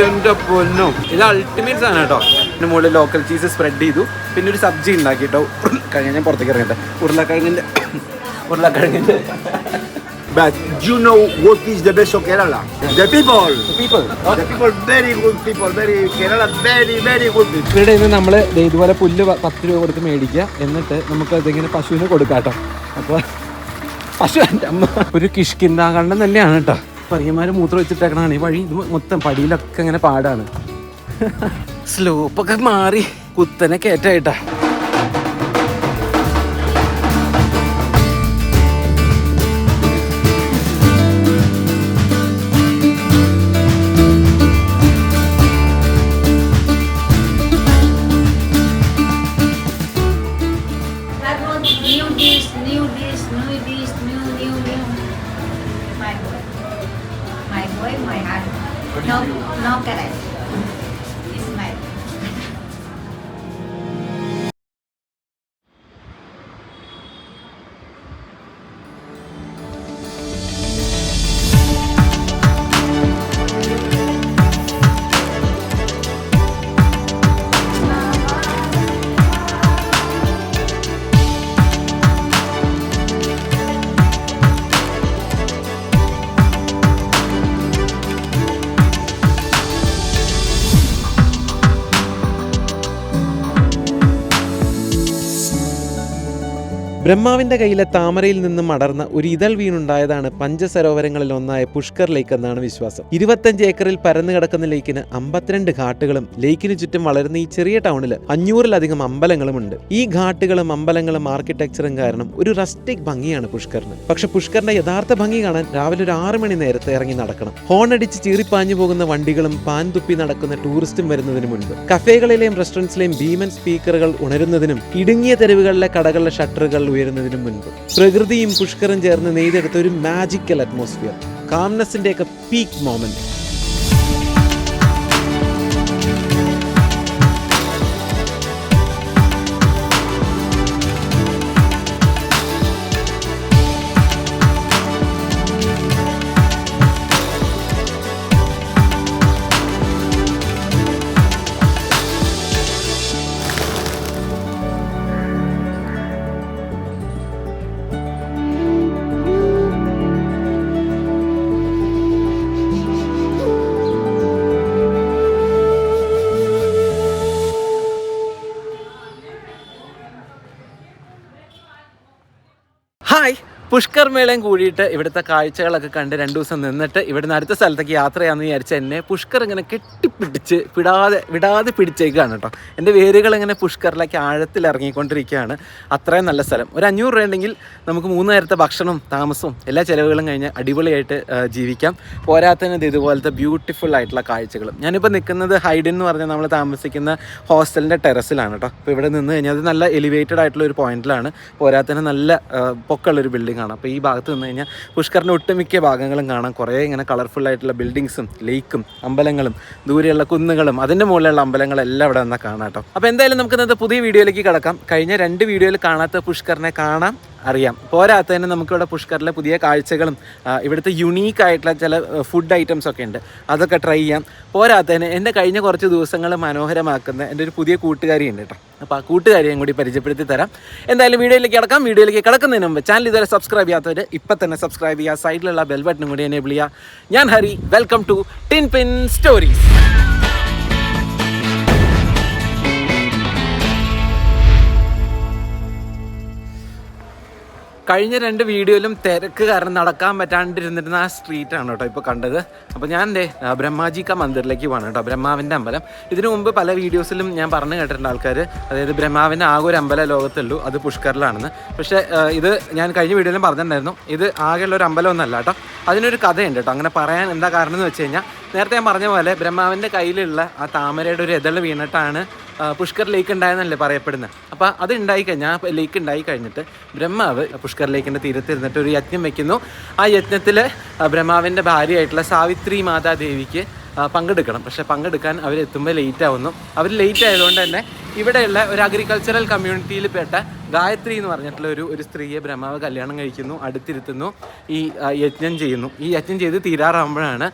എൻ്റെ പൊന്നോ, ഇത് അൾട്ടിമേറ്റ് സാധനം കേട്ടോ. ഇതിന് മുകളിൽ ലോക്കൽ ചീസ് സ്പ്രെഡ് ചെയ്തു, പിന്നെ ഒരു സബ്ജി ഉണ്ടാക്കി കേട്ടോ. ഞാൻ പുറത്തേക്ക് ഇറങ്ങട്ടെ. ഉരുളക്കിഴങ്ങിൻ്റെ But you know what is the best of Kerala? The people. The people, very good people. Kerala, very good people. ഇവിടെ നിന്ന് നമ്മൾ ഇതുപോലെ പുല്ല് 10 രൂപ കൊടുത്ത് മേടിക്കുക, എന്നിട്ട് നമുക്ക് അതിങ്ങനെ പശുവിന് കൊടുക്കാം കേട്ടോ. അപ്പോൾ പശു എൻ്റെ അമ്മ ഒരു കിഷ്കിന്താകണ്ഠം തന്നെയാണ് കേട്ടോ. പയ്യന്മാർ മൂത്രം വെച്ചിട്ടേക്കണാണ് ഈ വഴി. ഇത് മൊത്തം പടിയിലൊക്കെ ഇങ്ങനെ പാടാണ്. സ്ലോപ്പൊക്കെ മാറി കുത്തനെ കയറ്റായിട്ടാ. No correct. It's my. ബ്രഹ്മാവിൻ്റെ കയ്യിലെ താമരയിൽ നിന്നും അടർന്ന ഒരു ഇതൾ വീണുണ്ടായതാണ് പഞ്ചസരോവരങ്ങളിൽ ഒന്നായ പുഷ്കർ ലേക്ക് എന്നാണ് വിശ്വാസം. 25 ഏക്കറിൽ പരന്നു കിടക്കുന്ന ലേക്കിന് 52 ഘാട്ടുകളും ലേക്കിന് ചുറ്റും വളരുന്ന ഈ ചെറിയ ടൗണിൽ 500-ലധികം അമ്പലങ്ങളുമുണ്ട്. ഈ ഘാട്ടുകളും അമ്പലങ്ങളും ആർക്കിടെക്ചറും കാരണം ഒരു റസ്റ്റിക് ഭംഗിയാണ് പുഷ്കറിന്. പക്ഷെ പുഷ്കറിന്റെ യഥാർത്ഥ ഭംഗി കാണാൻ രാവിലെ ഒരു 6 മണി നേരത്തെ ഇറങ്ങി നടക്കണം. ഹോണടിച്ച് ചീറിപ്പാഞ്ഞു പോകുന്ന വണ്ടികളും പാൻ തുപ്പി നടക്കുന്ന ടൂറിസ്റ്റും വരുന്നതിന് മുൻപ് കഫേകളിലെയും റെസ്റ്റോറൻറ്റ്സിലെയും ഭീമൻ സ്പീക്കറുകൾ ഉണരുന്നതിനും ഇടുങ്ങിയ തെരുവുകളിലെ കടകളുടെ ഷട്ടറുകൾ ഉയരുന്നതിനും മുൻപ് പ്രകൃതിയും പുഷ്കറും ചേർന്ന് നെയ്തെടുത്ത ഒരു മാജിക്കൽ അറ്റ്മോസ്ഫിയർ, കാംനെസിന്റെ ഒക്കെ പീക്ക് മൊമെന്റ്. ഹായ്, പുഷ്കർ മേളയും കൂടിയിട്ട് ഇവിടുത്തെ കാഴ്ചകളൊക്കെ കണ്ട് 2 ദിവസം നിന്നിട്ട് ഇവിടുന്ന് അടുത്ത സ്ഥലത്തേക്ക് യാത്രയാണെന്ന് വിചാരിച്ച എന്നെ പുഷ്കർ ഇങ്ങനെ കെട്ടിപ്പിടിച്ച് വിടാതെ പിടിച്ചേക്കാണ് കേട്ടോ. എൻ്റെ വേരുകൾ ഇങ്ങനെ പുഷ്കറിലേക്ക് ആഴത്തിൽ ഇറങ്ങിക്കൊണ്ടിരിക്കുകയാണ്. അത്രയും നല്ല സ്ഥലം. ഒരു 500 രൂപ ഉണ്ടെങ്കിൽ നമുക്ക് 3 നേരത്തെ ഭക്ഷണവും താമസവും എല്ലാ ചിലവുകളും കഴിഞ്ഞ് അടിപൊളിയായിട്ട് ജീവിക്കാം. പോരാത്തതിന് ഇതുപോലത്തെ ബ്യൂട്ടിഫുൾ ആയിട്ടുള്ള കാഴ്ചകളും. ഞാനിപ്പോൾ നിൽക്കുന്നത് ഹൈഡൻ എന്ന് പറഞ്ഞാൽ നമ്മൾ താമസിക്കുന്ന ഹോസ്റ്റലിൻ്റെ ടെറസിലാണ് കേട്ടോ. അപ്പോൾ ഇവിടെ നിന്ന് കഴിഞ്ഞാൽ അത് നല്ല എലിവേറ്റഡ് ആയിട്ടുള്ള ഒരു പോയിന്റിലാണ്. പോരാത്തതിന് നല്ല പൊക്കമുള്ളൊരു ബിൽഡിംഗ് ആണ്. അപ്പോൾ ഈ ഭാഗത്ത് നിന്ന് കഴിഞ്ഞാൽ പുഷ്കറിൻ്റെ ഒട്ടുമിക്ക ഭാഗങ്ങളും കാണാം. കുറേ ഇങ്ങനെ കളർഫുള്ളായിട്ടുള്ള ബിൽഡിങ്സും ലേക്കും അമ്പലങ്ങളും ദൂരെയുള്ള കുന്നുകളും അതിൻ്റെ മുകളിലുള്ള അമ്പലങ്ങളെല്ലാം ഇവിടെ വന്നാൽ കാണാം കേട്ടോ. അപ്പോൾ എന്തായാലും നമുക്ക് ഇന്നത്തെ പുതിയ വീഡിയോയിലേക്ക് കടക്കാം. കഴിഞ്ഞ 2 വീഡിയോയിൽ കാണാത്ത പുഷ്കറിനെ കാണാം, അറിയാം. പോരാത്തതിന് നമുക്കിവിടെ പുഷ്കറിലെ പുതിയ കാഴ്ചകളും ഇവിടുത്തെ യുണീക്ക് ആയിട്ടുള്ള ചില ഫുഡ് ഐറ്റംസ് ഒക്കെ ഉണ്ട്, അതൊക്കെ ട്രൈ ചെയ്യാം. പോരാത്തതിന് എൻ്റെ കഴിഞ്ഞ കുറച്ച് ദിവസങ്ങൾ മനോഹരമാക്കുന്ന എൻ്റെ ഒരു പുതിയ കൂട്ടുകാരി ഉണ്ട് കേട്ടോ. അപ്പോൾ ആ കൂട്ടുകാരിയും കൂടി പരിചയപ്പെടുത്തി തരാം. എന്തായാലും വീഡിയോയിലേക്ക് കിടക്കാം. വീഡിയോയിലേക്ക് കിടക്കുന്നതിന് മുമ്പ് ചാനൽ ഇതുവരെ സബ്സ്ക്രൈബ് ചെയ്യാത്തവർ ഇപ്പം തന്നെ സബ്സ്ക്രൈബ് ചെയ്യുക. സൈഡിലുള്ള ബെൽ ബട്ടണും കൂടി എനേബിൾ ചെയ്യുക. ഞാൻ Hari, welcome to tin pin stories. കഴിഞ്ഞ 2 വീഡിയോയിലും തിരക്ക് കാരണം നടക്കാൻ പറ്റാണ്ടിരുന്നിരുന്ന ആ സ്ട്രീറ്റാണ് കേട്ടോ ഇപ്പോൾ കണ്ടത്. അപ്പോൾ ഞാൻ ബ്രഹ്മാജി കാ മന്ദിറിലേക്ക് പോകണം കേട്ടോ, ബ്രഹ്മാവിൻ്റെ അമ്പലം. ഇതിനു മുമ്പ് പല വീഡിയോസിലും ഞാൻ പറഞ്ഞു കേട്ടിട്ടുണ്ട് ആൾക്കാർ, അതായത് ബ്രഹ്മാവിൻ്റെ ആകെ ഒരു അമ്പലം ലോകത്തുള്ളൂ, അത് പുഷ്കറിലാണെന്ന്. പക്ഷേ ഇത് ഞാൻ കഴിഞ്ഞ വീഡിയോയിലും പറഞ്ഞിട്ടുണ്ടായിരുന്നു, ഇത് ആകെയുള്ള ഒരു അമ്പലമൊന്നല്ല കേട്ടോ. അതിനൊരു കഥയുണ്ട് കേട്ടോ. അങ്ങനെ പറയാൻ എന്താ കാരണം എന്ന് വെച്ച് കഴിഞ്ഞാൽ, നേരത്തെ ഞാൻ പറഞ്ഞ പോലെ ബ്രഹ്മാവിൻ്റെ കയ്യിലുള്ള ആ താമരയുടെ ഒരു എതൾ വീണിട്ടാണ് പുഷ്കർ ലേക്ക് ഉണ്ടായെന്നല്ലേ പറയപ്പെടുന്നത്. അപ്പോൾ അത് ഉണ്ടായിക്കഴിഞ്ഞാൽ, ലേക്ക് ഉണ്ടായി കഴിഞ്ഞിട്ട് ബ്രഹ്മാവ് പുഷ്കർ ലേക്കിൻ്റെ തീരത്തിരുന്നിട്ട് ഒരു യജ്ഞം വയ്ക്കുന്നു. ആ യജ്ഞത്തിൽ ബ്രഹ്മാവിൻ്റെ ഭാര്യയായിട്ടുള്ള സാവിത്രി മാതാദേവിക്ക് പങ്കെടുക്കണം. പക്ഷെ പങ്കെടുക്കാൻ അവരെത്തുമ്പോൾ ലേറ്റ് ആവുന്നു. അവർ ലേറ്റ് ആയതുകൊണ്ട് തന്നെ ഇവിടെയുള്ള ഒരു അഗ്രികൾച്ചറൽ കമ്മ്യൂണിറ്റിയിൽ പെട്ട ഗായത്രി എന്ന് പറഞ്ഞിട്ടുള്ള ഒരു സ്ത്രീയെ ബ്രഹ്മാവ് കല്യാണം കഴിക്കുന്നു, അടുത്തിരുത്തുന്നു, ഈ യജ്ഞം ചെയ്യുന്നു. ഈ യജ്ഞം ചെയ്ത് തീരാറാകുമ്പോഴാണ്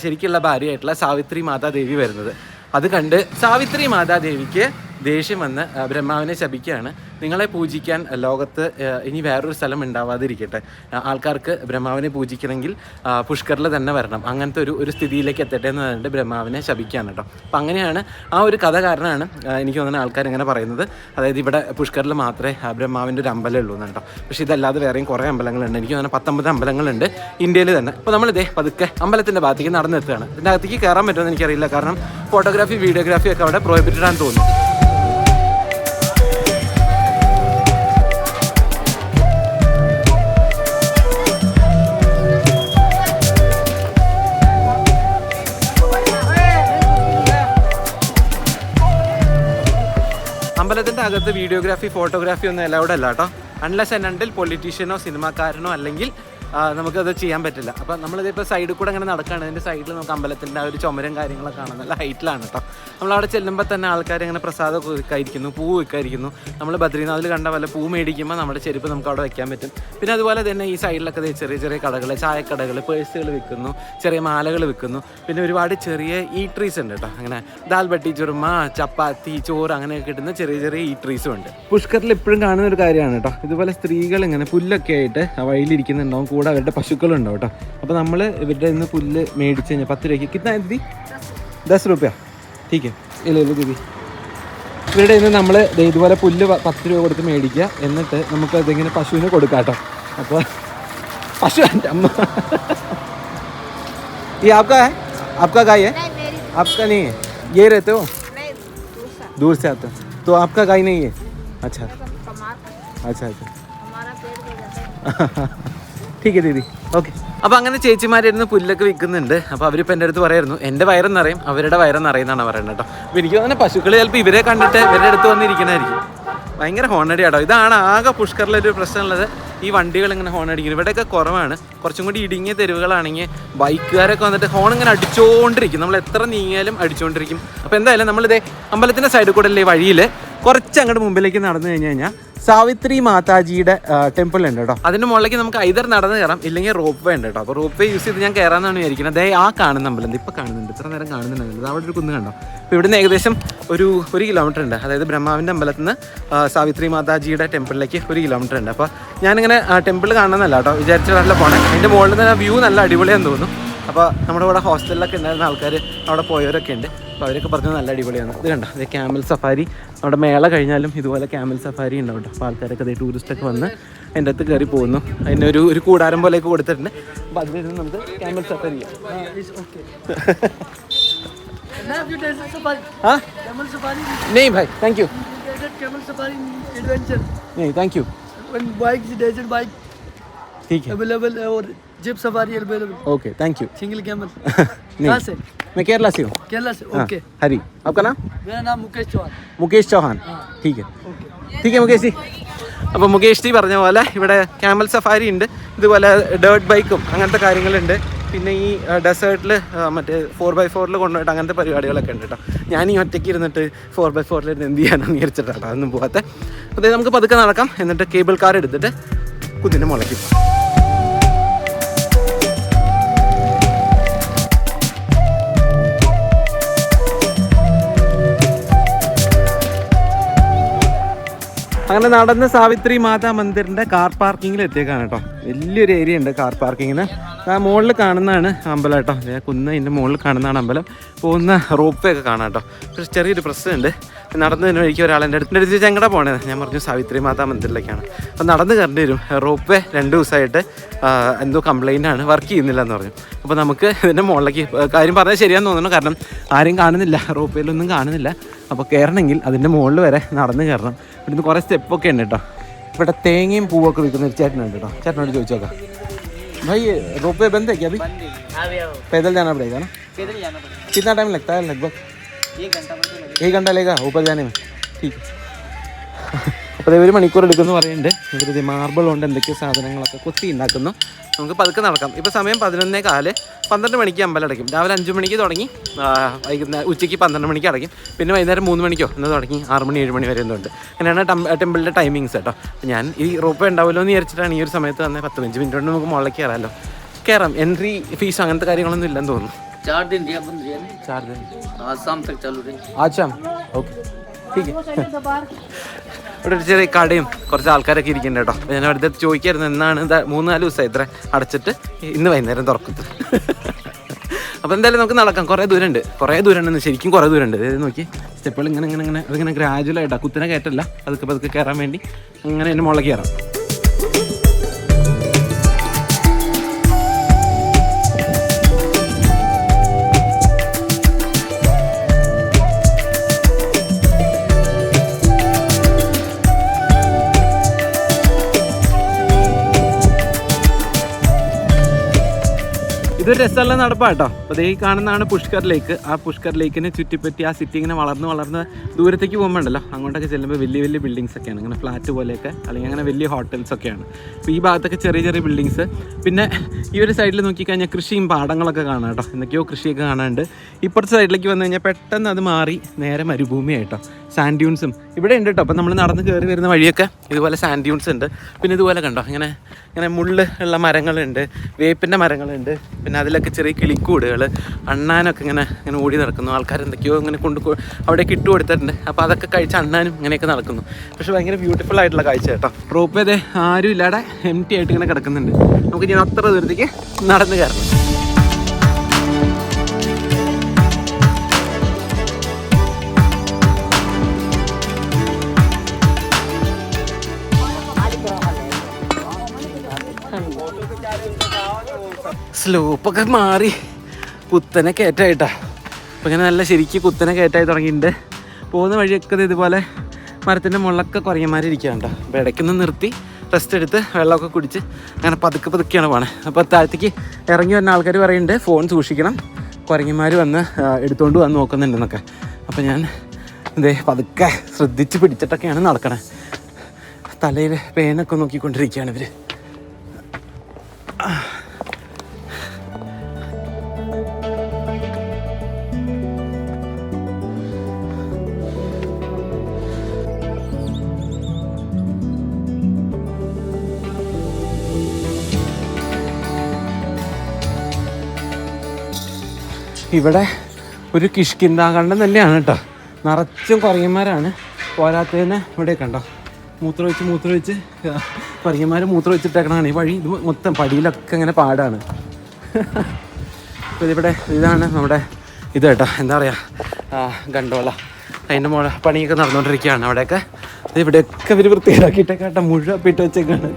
ശരിക്കുള്ള ഭാര്യയായിട്ടുള്ള സാവിത്രി മാതാദേവി വരുന്നത്. അത് കണ്ട് സാവിത്രി മാതാദേവിക്ക് ദേഷ്യം വന്ന് ബ്രഹ്മാവിനെ ശപിക്കുകയാണ്. നിങ്ങളെ പൂജിക്കാൻ ലോകത്ത് ഇനി വേറൊരു സ്ഥലം ഉണ്ടാവാതിരിക്കട്ടെ, ആൾക്കാർക്ക് ബ്രഹ്മാവിനെ പൂജിക്കണമെങ്കിൽ പുഷ്കറിൽ തന്നെ വരണം, അങ്ങനത്തെ ഒരു സ്ഥിതിയിലേക്ക് എത്തട്ടെ എന്ന് പറഞ്ഞിട്ട് ബ്രഹ്മാവിനെ ശപിക്കുകയാണ് കേട്ടോ. അപ്പം അങ്ങനെയാണ് ആ ഒരു കഥ കാരണമാണ് എനിക്ക് തോന്നുന്ന ആൾക്കാർ ഇങ്ങനെ പറയുന്നത്. അതായത് ഇവിടെ പുഷ്കറിൽ മാത്രമേ ബ്രഹ്മാവിൻ്റെ ഒരു അമ്പലം ഉള്ളൂ എന്ന് കേട്ടോ. പക്ഷേ ഇതല്ലാതെ വേറെയും കുറേ അമ്പലങ്ങളുണ്ട്. എനിക്ക് തോന്നുന്ന 19 അമ്പലങ്ങളുണ്ട് ഇന്ത്യയിൽ തന്നെ. അപ്പോൾ നമ്മളിതേ പതുക്കെ അമ്പലത്തിൻ്റെ ഭാഗത്തേക്ക് നടന്നെത്തുകയാണ്. ഇതിൻ്റെ അകത്തേക്ക് കയറാൻ പറ്റുമെന്ന് എനിക്കറിയില്ല, കാരണം ഫോട്ടോഗ്രാഫി വീഡിയോഗ്രാഫി ഒക്കെ അവിടെ പ്രോഹിബിറ്റഡ് ആണെന്ന് തോന്നുന്നു. അമ്പലത്തിൻ്റെ അകത്ത് വീഡിയോഗ്രാഫി ഫോട്ടോഗ്രാഫി ഒന്നും അലൗഡ് അല്ല കേട്ടോ. അൺലെസ് ആൻഡ് അണ്ടിൽ പൊളിറ്റീഷ്യനോ സിനിമാക്കാരനോ അല്ലെങ്കിൽ നമുക്കത് ചെയ്യാൻ പറ്റില്ല. അപ്പം നമ്മളിതിപ്പോൾ സൈഡിൽ കൂടെ അങ്ങനെ നടക്കുകയാണ്. അതിൻ്റെ സൈഡിൽ നമുക്ക് അമ്പലത്തിൻ്റെ ആ ഒരു ചുമരും കാര്യങ്ങളൊക്കെ കാണാം. നല്ല ഹൈറ്റിലാണ് കേട്ടോ. നമ്മളവിടെ ചെല്ലുമ്പോൾ തന്നെ ആൾക്കാർ ഇങ്ങനെ പ്രസാദമൊക്കെ വിൽക്കായിരിക്കുന്നു, പൂ വിൽക്കായിരിക്കുന്നു. നമ്മൾ ബദ്രീനാഥിൽ കണ്ട പോലെ പൂ മേടിക്കുമ്പോൾ നമ്മുടെ ചെരുപ്പ് നമുക്ക് അവിടെ വെക്കാൻ പറ്റും. പിന്നെ അതുപോലെ തന്നെ ഈ സൈഡിലൊക്കെ ചെറിയ ചെറിയ കടകൾ, ചായക്കടകൾ, പേഴ്സുകൾ വിൽക്കുന്നു, ചെറിയ മാലകൾ വിൽക്കുന്നു. പിന്നെ ഒരുപാട് ചെറിയ ഈട്രീസ് ഉണ്ട് കേട്ടോ. അങ്ങനെ ദാൽ ബട്ടി ചുർമ, ചപ്പാത്തി, ചോറ് അങ്ങനെയൊക്കെ കിട്ടുന്ന ചെറിയ ചെറിയ ഈട്രീസും ഉണ്ട്. പുഷ്കറിൽ ഇപ്പോഴും കാണുന്ന ഒരു കാര്യമാണ് കേട്ടോ. ഇതുപോലെ സ്ത്രീകൾ ഇങ്ങനെ പുല്ലൊക്കെ ആയിട്ട് വഴിയിലിരിക്കുന്നുണ്ടാവും, കൂടെ അവരുടെ പശുക്കളുണ്ടാവും കേട്ടോ. അപ്പോൾ നമ്മൾ ഇവരുടെ ഇന്ന് പുല്ല് മേടിച്ച് കഴിഞ്ഞാൽ 10 രൂപയ്ക്ക് കിട്ടുന്ന ദീദി 10 രൂപ ടീക്ക് ഇല്ല ദീദി. ഇവരുടെ ഇന്ന് നമ്മൾ ഇതുപോലെ പുല്ല് 10 രൂപ കൊടുത്ത് മേടിക്കുക. എന്നിട്ട് നമുക്ക് അതിങ്ങനെ പശുവിന് കൊടുക്കാം കേട്ടോ. അപ്പോൾ പശു എൻ്റെ അമ്മ ഈ आपका गाय है? आपका नहीं है? ये रहते हो? दूर से आते हो तो आपका गाय नहीं है? अच्छा अच्छा अच्छा ठीक है दीदी ഓക്കെ. അപ്പോൾ അങ്ങനെ ചേച്ചിമാരായിരുന്നു പുല്ലൊക്കെ വിൽക്കുന്നുണ്ട്. അപ്പോൾ അവരിപ്പോൾ എൻ്റെ അടുത്ത് പറയായിരുന്നു എൻ്റെ വയറെന്നറിയും അവരുടെ വയറെന്നറിയുന്നതാണ് പറയുന്നത് കേട്ടോ. അപ്പോൾ എനിക്ക് തോന്നുന്നത് പശുക്കൾ ചിലപ്പോൾ ഇവരെ കണ്ടിട്ട് ഇവരുടെ അടുത്ത് വന്നിരിക്കണമായിരിക്കും. ഭയങ്കര ഹോണടി കേട്ടോ. ഇതാണ് ആകെ പുഷ്കറിലൊരു പ്രശ്നമുള്ളത്, ഈ വണ്ടികൾ ഇങ്ങനെ ഹോൺ അടിക്കുന്നത്. ഇവിടെയൊക്കെ കുറവാണ്. കുറച്ചും കൂടി ഇടുങ്ങിയ തെരുവുകളാണെങ്കിൽ ബൈക്കുകാരൊക്കെ വന്നിട്ട് ഹോൺ ഇങ്ങനെ അടിച്ചുകൊണ്ടിരിക്കും. നമ്മൾ എത്ര നീങ്ങിയാലും അടിച്ചുകൊണ്ടിരിക്കും. അപ്പോൾ എന്തായാലും നമ്മളിതേ അമ്പലത്തിൻ്റെ സൈഡിൽ കൂടെ അല്ലേ വഴിയിൽ കുറച്ച് അങ്ങോട്ട് മുമ്പിലേക്ക് നടന്നു കഴിഞ്ഞ് കഴിഞ്ഞാൽ സാവിത്രി മാതാജിയുടെ ടെമ്പിൾ ഉണ്ട് കേട്ടോ. അതിൻ്റെ മുകളിലേക്ക് നമുക്ക് ഐതർ നടന്ന് കയറാം, ഇല്ലെങ്കിൽ റോപ്പ് വേ ഉണ്ട് കേട്ടോ. അപ്പോൾ റോപ്പ് വേ യൂസ് ചെയ്ത് ഞാൻ കയറാമെന്നാണ് വിചാരിക്കുന്നത്. അതേ ആ കാണുന്ന അമ്പലം ഇപ്പോൾ കാണുന്നുണ്ട്, ഇത്ര നേരം കാണുന്നുണ്ടായിരുന്നത്. അവിടെ ഒരു കുന്ന് കണ്ടോ. അപ്പോൾ ഇവിടുന്ന് ഏകദേശം ഒരു കിലോമീറ്റർ ഉണ്ട്. അതായത് ബ്രഹ്മാവിൻ്റെ അമ്പലത്തിൽ നിന്ന് സാവിത്രി മാതാജിയുടെ ടെമ്പിളിലേക്ക് 1 കിലോമീറ്റർ ഉണ്ട്. അപ്പോൾ ഞാനിങ്ങനെ ടെമ്പിൾ കാണണമെന്നല്ല കേട്ടോ വിചാരിച്ച നല്ല പോണേ. അതിൻ്റെ മുകളിൽ നിന്ന് വ്യൂ നല്ല അടിപൊളിയാന്ന് തോന്നുന്നു. അപ്പോൾ നമ്മുടെ ഇവിടെ ഹോസ്റ്റലിലൊക്കെ ഉണ്ടായിരുന്ന ആൾക്കാർ അവിടെ പോയവരൊക്കെ ഉണ്ട്. അപ്പോൾ അവരൊക്കെ പറഞ്ഞത് നല്ല അടിപൊളിയാണ്. ഇത് കണ്ടോ, ഇത് ക്യാമൽ സഫാരി. നമ്മുടെ മേള കഴിഞ്ഞാലും ഇതുപോലെ ക്യാമൽ സഫാരി ഉണ്ടാവും കേട്ടോ. അപ്പോൾ ആൾക്കാരൊക്കെ അതേ ടൂറിസ്റ്റൊക്കെ വന്ന് അതിൻ്റെ അകത്ത് കയറി പോകുന്നു. അതിൻ്റെ ഒരു കൂടാരം പോലെയൊക്കെ കൊടുത്തിട്ടുണ്ട്. അപ്പോൾ അതിൽ നമുക്ക് ക്യാമൽ സഫാരി ചെയ്യാം. हाँ नहीं भाई थैंक यू नहीं thank you bike desert bike ठीक है अवेलेबल है और jeep safari available okay thank you single camel नहीं कहाँ से मैं केरला से हूँ केरला से हाँ, ओके हरी आपका नाम मेरा नाम मुकेश चौहान ठीक है ठीक है मुकेश जी. അപ്പോൾ മുകേഷ് ജി പറഞ്ഞ പോലെ ഇവിടെ ക്യാമൽ സഫാരി ഉണ്ട്, ഇതുപോലെ ഡേർട്ട് ബൈക്കും അങ്ങനത്തെ കാര്യങ്ങളുണ്ട്. പിന്നെ ഈ ഡെസേർട്ടിൽ മറ്റേ 4x4 കൊണ്ടുപോയിട്ട് അങ്ങനത്തെ പരിപാടികളൊക്കെ ഉണ്ട് കേട്ടോ. ഞാൻ ഈ ഒറ്റയ്ക്ക് ഇരുന്നിട്ട് 4x4 എന്ത് ചെയ്യാനാണെന്ന് വിചാരിച്ചിട്ടാണ് അതൊന്നും പോകാത്ത. അതായത് നമുക്ക് പതുക്കെ നടക്കാം, എന്നിട്ട് കേബിൾ കാർ എടുത്തിട്ട് കുതിൻ്റെ മുളയ്ക്കും. അങ്ങനെ നടന്ന് സാവിത്രി മാതാ മന്ദിറിൻ്റെ കാർ പാർക്കിങ്ങിൽ എത്തിയേക്കാണ് കേട്ടോ. വലിയൊരു ഏരിയ ഉണ്ട് കാർ പാർക്കിങ്ങിന്. ആ മുകളിൽ കാണുന്നതാണ് അമ്പലം കേട്ടോ. കുന്ന് അതിൻ്റെ മുകളിൽ കാണുന്നതാണ് അമ്പലം. പോകുന്ന റോപ്പ് വേ ഒക്കെ കാണാം കേട്ടോ. പക്ഷേ ചെറിയൊരു പ്രശ്നമുണ്ട്. നടന്നതിന് വഴിക്ക് ഒരാളെൻ്റെ അടുത്ത് ചെങ്ങടെ പോണത്. ഞാൻ പറഞ്ഞു സാവിത്രി മാതാ മന്ദിറിലേക്കാണ്. അപ്പോൾ നടന്ന് കയറേണ്ടി വരും. റോപ്പ് വേ 2 ദിവസമായിട്ട് എന്തോ കംപ്ലൈൻ്റ് ആണ്, വർക്ക് ചെയ്യുന്നില്ല എന്ന് പറഞ്ഞു. അപ്പോൾ നമുക്ക് ഇതിൻ്റെ മുകളിലേക്ക് കാര്യം പറഞ്ഞാൽ ശരിയാന്ന് തോന്നുന്നു. കാരണം ആരും കാണുന്നില്ല, റോപ്പ് വേയിലൊന്നും കാണുന്നില്ല. അപ്പോൾ കയറണമെങ്കിൽ അതിൻ്റെ മുകളിൽ വരെ നടന്ന് കയറണം. ഇവിടുന്ന് കുറേ സ്റ്റെപ്പൊക്കെ ഉണ്ട് കേട്ടോ. ഇവിടെ തേങ്ങയും പൂവൊക്കെ വിൽക്കുന്ന ഒരു ചേട്ടനുണ്ട് കേട്ടോ. ചേട്ടനോട് ചോദിച്ചു നോക്കാം. भाई रोप वे बंद है क्या अभी? पैदल जाना पड़ेगा ना? पैदल जाना पड़ेगा. कितना टाइम लगता है लगभग? 1 घंटा. 1 घंटा लेगा ऊपर जाने में? ठीक है. അപ്പോൾ 1 മണിക്കൂർ എടുക്കുമെന്ന് പറയുന്നുണ്ട്. ഇവരിത് മാർബിൾ കൊണ്ട് എന്തൊക്കെയോ സാധനങ്ങളൊക്കെ കൊത്തി ഉണ്ടാക്കുന്നു. നമുക്ക് പതുക്കെ നടക്കാം. ഇപ്പോൾ സമയം 11:15, 12 മണിക്ക് അമ്പലം അടയ്ക്കും. രാവിലെ 5 മണിക്ക് തുടങ്ങി വൈകുന്നേരം ഉച്ചയ്ക്ക് 12 മണിക്ക് അടയ്ക്കും. പിന്നെ വൈകുന്നേരം 3 മണിക്കോ എന്ന് തുടങ്ങി 6 മണി 7 മണി വരെ എന്തുണ്ട്. അങ്ങനെയാണ് ടെമ്പിളിൻ്റെ ടൈമിങ്സ് കേട്ടോ. ഞാൻ ഈ റോപ്പ് ഉണ്ടാവുമല്ലോ എന്ന് വിചാരിച്ചിട്ടാണ് ഈ ഒരു സമയത്ത് വന്നത്. 10-15 മിനിറ്റ് കൊണ്ട് നമുക്ക് മുകളിലേക്ക് കയറാമല്ലോ. കയറാം. എൻട്രി ഫീസ് അങ്ങനത്തെ കാര്യങ്ങളൊന്നും ഇല്ലെന്ന് തോന്നുന്നു. 4 दिन दिया बंद रही है ना, 4 दिन आज शाम तक चालू रही. ആച്ചാ ഓക്കെ ठीक है. ഇവിടെ ഒരു ചെറിയ കടയും കുറച്ച് ആൾക്കാരൊക്കെ ഇരിക്കുന്നുണ്ട് കേട്ടോ. അപ്പോൾ ഞാൻ അടുത്ത് ചോദിക്കായിരുന്നു എന്നാണ് 3-4 ദിവസമായി ഇത്ര അടച്ചിട്ട് ഇന്ന് വൈകുന്നേരം തുറക്കുന്നത്. അപ്പോൾ എന്തായാലും നമുക്ക് നടക്കാം. കുറേ ദൂരമുണ്ട് ശരിക്കും കുറേ ദൂരമുണ്ട്. അതായത് നോക്കി സ്റ്റെപ്പുകൾ ഇങ്ങനെ അതിങ്ങനെ ഗ്രാജുവലായിട്ടാണ്, കുത്തിനെ കയറ്റല്ല, പതുക്കെ കയറാൻ വേണ്ടി അങ്ങനെ എൻ്റെ മുകളിലേക്ക് കയറാം. ഇതൊരു രസമുള്ള നടപ്പാട്ടോ. അപ്പോൾ ഈ കാണുന്നതാണ് പുഷ്കർ ലേക്ക്. ആ പുഷ്കർ ലേക്കിനെ ചുറ്റിപ്പറ്റി ആ സിറ്റി ഇങ്ങനെ വളർന്ന് ദൂരത്തേക്ക് പോകുമ്പോൾ ഉണ്ടല്ലോ, അങ്ങോട്ടൊക്കെ ചെല്ലുമ്പോൾ വലിയ ബിൽഡിങ്സ് ഒക്കെയാണ്, ഇങ്ങനെ ഫ്ലാറ്റ് പോലെയൊക്കെ, അല്ലെങ്കിൽ അങ്ങനെ വലിയ ഹോട്ടൽസ് ഒക്കെയാണ്. അപ്പോൾ ഈ ഭാഗത്തൊക്കെ ചെറിയ ബിൽഡിങ്സ്. പിന്നെ ഈ ഒരു സൈഡിൽ നോക്കിക്കഴിഞ്ഞാൽ കൃഷിയും പാടങ്ങളൊക്കെ കാണാം കേട്ടോ. എന്തൊക്കെയോ കൃഷിയൊക്കെ കാണാനുണ്ട്. ഇപ്പുറത്തെ സൈഡിലേക്ക് വന്നു കഴിഞ്ഞാൽ പെട്ടെന്ന് അത് മാറി നേരെ മരുഭൂമിയായിട്ടോ. സാൻഡ് ഡ്യൂൺസും ഇവിടെ ഉണ്ട് കേട്ടോ. അപ്പോൾ നമ്മൾ നടന്ന് കയറി വരുന്ന വഴിയൊക്കെ ഇതുപോലെ സാൻഡ് ഡ്യൂൺസ് ഉണ്ട്. പിന്നെ ഇതുപോലെ കണ്ടോ ഇങ്ങനെ മുള്ള് ഉള്ള മരങ്ങളുണ്ട്, വേപ്പിൻ്റെ മരങ്ങളുണ്ട്. പിന്നെ അതിലൊക്കെ ചെറിയ കിളിക്കൂടുകൾ, അണ്ണാനൊക്കെ ഇങ്ങനെ ഓടി നടക്കുന്നു. ആൾക്കാർ എന്തൊക്കെയോ ഇങ്ങനെ അവിടേക്ക് ഇട്ട് കൊടുത്തിട്ടുണ്ട്. അപ്പോൾ അതൊക്കെ കഴിച്ച് അണ്ണാനും ഇങ്ങനെയൊക്കെ നടക്കുന്നു. പക്ഷെ ഭയങ്കര ബ്യൂട്ടിഫുൾ ആയിട്ടുള്ള കാഴ്ച കേട്ടോ. റോപ്പ് ചെയ്തേ ആരും ഇല്ലാതെ എംപ്റ്റി ആയിട്ട് ഇങ്ങനെ കിടക്കുന്നുണ്ട്. നമുക്ക് ഇനി അത്ര ദൂരത്തേക്ക് നടന്ന് കയറണം. സ്ലോപ്പൊക്കെ മാറി കുത്തനെ കയറ്റായിട്ടാ. അപ്പോൾ ഇങ്ങനെ നല്ല ശരിക്കും കുത്തനെ കയറ്റായി തുടങ്ങിയിട്ടുണ്ട്. പോകുന്ന വഴിയൊക്കെ ഇതുപോലെ മരത്തിൻ്റെ മുകളിലൊക്കെ കുരങ്ങന്മാരിയ്ക്കാണ്ടോ. അപ്പോൾ ഇടയ്ക്കൊന്ന് നിർത്തി റെസ്റ്റ് എടുത്ത് വെള്ളമൊക്കെ കുടിച്ച് അങ്ങനെ പതുക്കെയാണ് പോണേ. അപ്പോൾ താഴത്തേക്ക് ഇറങ്ങി വന്ന ആൾക്കാർ പറയുന്നുണ്ട് ഫോൺ സൂക്ഷിക്കണം, കുരങ്ങന്മാർ വന്ന് എടുത്തുകൊണ്ട് വന്ന് നോക്കുന്നുണ്ടെന്നൊക്കെ. അപ്പോൾ ഞാൻ പതുക്കെ ശ്രദ്ധിച്ച് പിടിച്ചിട്ടൊക്കെയാണ് നടക്കണേ. തലയിൽ പേനൊക്കെ നോക്കിക്കൊണ്ടിരിക്കുകയാണ് ഇവർ. ഇവിടെ ഒരു കിഷ്കിന്താകണ്ടം തന്നെയാണ് കേട്ടോ. നിറച്ചും കുരങ്ങന്മാരാണ്. പോരാത്തതിന് ഇവിടെ കണ്ടോ മൂത്രമൊഴിച്ച് കുരങ്ങന്മാർ മൂത്രമൊഴിച്ചിട്ടേക്കണതാണ് ഈ വഴി. ഇത് മൊത്തം പടിയിലൊക്കെ ഇങ്ങനെ പാടാണ്. അപ്പോൾ ഇവിടെ ഇതാണ് നമ്മുടെ ഇത് കേട്ടോ, എന്താ പറയുക, ഗണ്ടോള. അതിൻ്റെ പണിയൊക്കെ നടന്നുകൊണ്ടിരിക്കുകയാണ് അവിടെയൊക്കെ. ഇവിടെയൊക്കെ ഇവർ വൃത്തിയാക്കിയിട്ടൊക്കെ കേട്ടോ മുഴുവൻ പിട്ട് വെച്ചേക്കാണ്.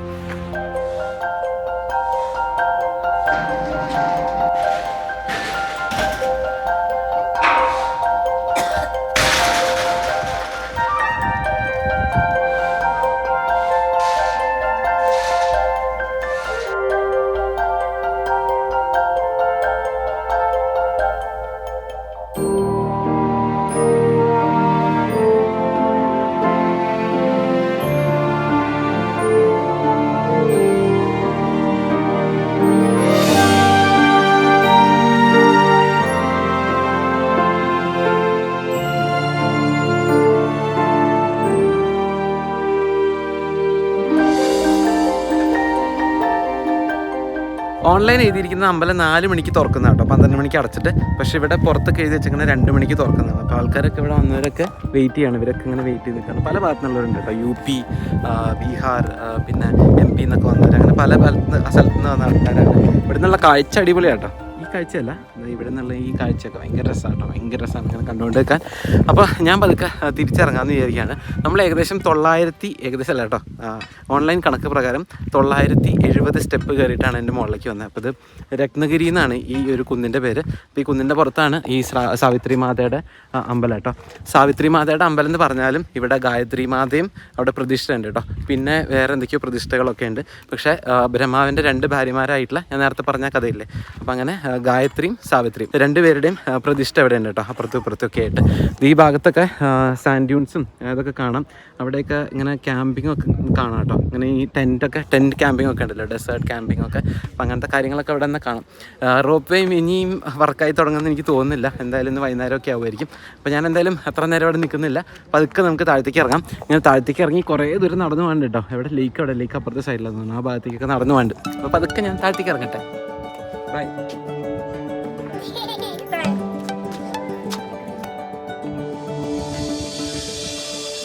ഓൺലൈൻ എഴുതിയിരിക്കുന്ന അമ്പലം 4 മണിക്ക് തുറക്കുന്ന കേട്ടോ, 12 മണിക്ക് അടച്ചിട്ട്. പക്ഷേ ഇവിടെ പുറത്തൊക്കെ എഴുതി വെച്ചിങ്ങനെ 2 മണിക്ക് തുറക്കുന്നതാണ്. അപ്പോൾ ആൾക്കാരൊക്കെ ഇവിടെ വന്നവരൊക്കെ വെയിറ്റ് ചെയ്യാണ്. ഇവരൊക്കെ ഇങ്ങനെ വെയിറ്റ് ചെയ്ത് നിൽക്കുകയാണ്. പല ഭാഗത്തുനിന്നുള്ളവരുണ്ട് കേട്ടോ. UP, ബീഹാർ, പിന്നെ MP എന്നൊക്കെ വന്നവർ, അങ്ങനെ പല സ്ഥലത്തു നിന്ന് വന്ന ആൾക്കാരാണ്. ഇവിടെ നിന്നുള്ള കാഴ്ച അടിപൊളിയാട്ടോ. ഈ കാഴ്ചയല്ല, ഇവിടെ നിന്നുള്ള ഈ കാഴ്ചയൊക്കെ ഭയങ്കര രസമാണ് കേട്ടോ. ഭയങ്കര രസമാണ് ഇങ്ങനെ കണ്ടുകൊണ്ട് നിൽക്കാൻ. അപ്പോൾ ഞാൻ പതുക്കെ തിരിച്ചിറങ്ങാമെന്ന് വിചാരിക്കുകയാണ്. നമ്മൾ ഏകദേശം 900 ഏകദേശം അല്ല കേട്ടോ, ഓൺലൈൻ കണക്ക് പ്രകാരം 970 സ്റ്റെപ്പ് കയറിയിട്ടാണ് എൻ്റെ മുകളിലേക്ക് വന്നത്. അപ്പോൾ ഇത് രത്നഗിരി എന്നാണ് ഈ ഒരു കുന്നിൻ്റെ പേര്. അപ്പോൾ ഈ കുന്നിൻ്റെ പുറത്താണ് ഈ സാവിത്രി മാതയുടെ അമ്പലം കേട്ടോ. സാവിത്രി മാതയുടെ അമ്പലം എന്ന് പറഞ്ഞാലും ഇവിടെ ഗായത്രി മാതയും അവിടെ പ്രതിഷ്ഠ ഉണ്ട് കേട്ടോ. പിന്നെ വേറെ എന്തൊക്കെയോ പ്രതിഷ്ഠകളൊക്കെ ഉണ്ട്. പക്ഷേ ബ്രഹ്മാവിൻ്റെ 2 ഭാര്യമാരായിട്ടുള്ള ഞാൻ നേരത്തെ പറഞ്ഞ കഥയില്ലേ, അപ്പോൾ അങ്ങനെ ഗായത്രിയും സാവിത്രിയും രണ്ടുപേരുടെയും പ്രതിഷ്ഠ ഇവിടെ ഉണ്ട് കേട്ടോ, അപ്പുറത്തും ഇപ്പുറത്തൊക്കെ ആയിട്ട്. ഈ ഭാഗത്തൊക്കെ സാൻഡ് ഡ്യൂൺസും അതൊക്കെ കാണാം. അവിടെയൊക്കെ ഇങ്ങനെ ക്യാമ്പിംഗ് ഒക്കെ കാണാം കേട്ടോ. ഇങ്ങനെ ഈ ടെൻറ്റ് ക്യാമ്പിംഗ് ഒക്കെ ഉണ്ടല്ലോ, ഡെസേർട്ട് ക്യാമ്പിംഗ് ഒക്കെ. അപ്പം അങ്ങനത്തെ കാര്യങ്ങളൊക്കെ ഇവിടെ നിന്ന് കാണാം. റോപ്പ് വേയും ഇനിയും വർക്കായി തുടങ്ങുമെന്ന് എനിക്ക് തോന്നുന്നില്ല. എന്തായാലും ഇന്ന് വൈകുന്നേരമൊക്കെ ആവുമായിരിക്കും. അപ്പോൾ ഞാൻ എന്തായാലും അത്ര നേരം അവിടെ നിൽക്കുന്നില്ല. പതുക്കെ നമുക്ക് താഴത്തേക്ക് ഇറങ്ങാം. ഇങ്ങനെ താഴത്തേക്ക് ഇറങ്ങി കുറേ ദൂരം നടന്നു പോകണ്ട കേട്ടോ. എവിടെ ലേക്ക് അപ്പുറത്തെ സൈഡിലാണ് തോന്നുന്നു, ആ ഭാഗത്തേക്കൊക്കെ നടന്നു പോകണ്ട്. അപ്പോൾ പതുക്കെ ഞാൻ താഴത്തേക്ക് ഇറങ്ങട്ടെ. ബൈ.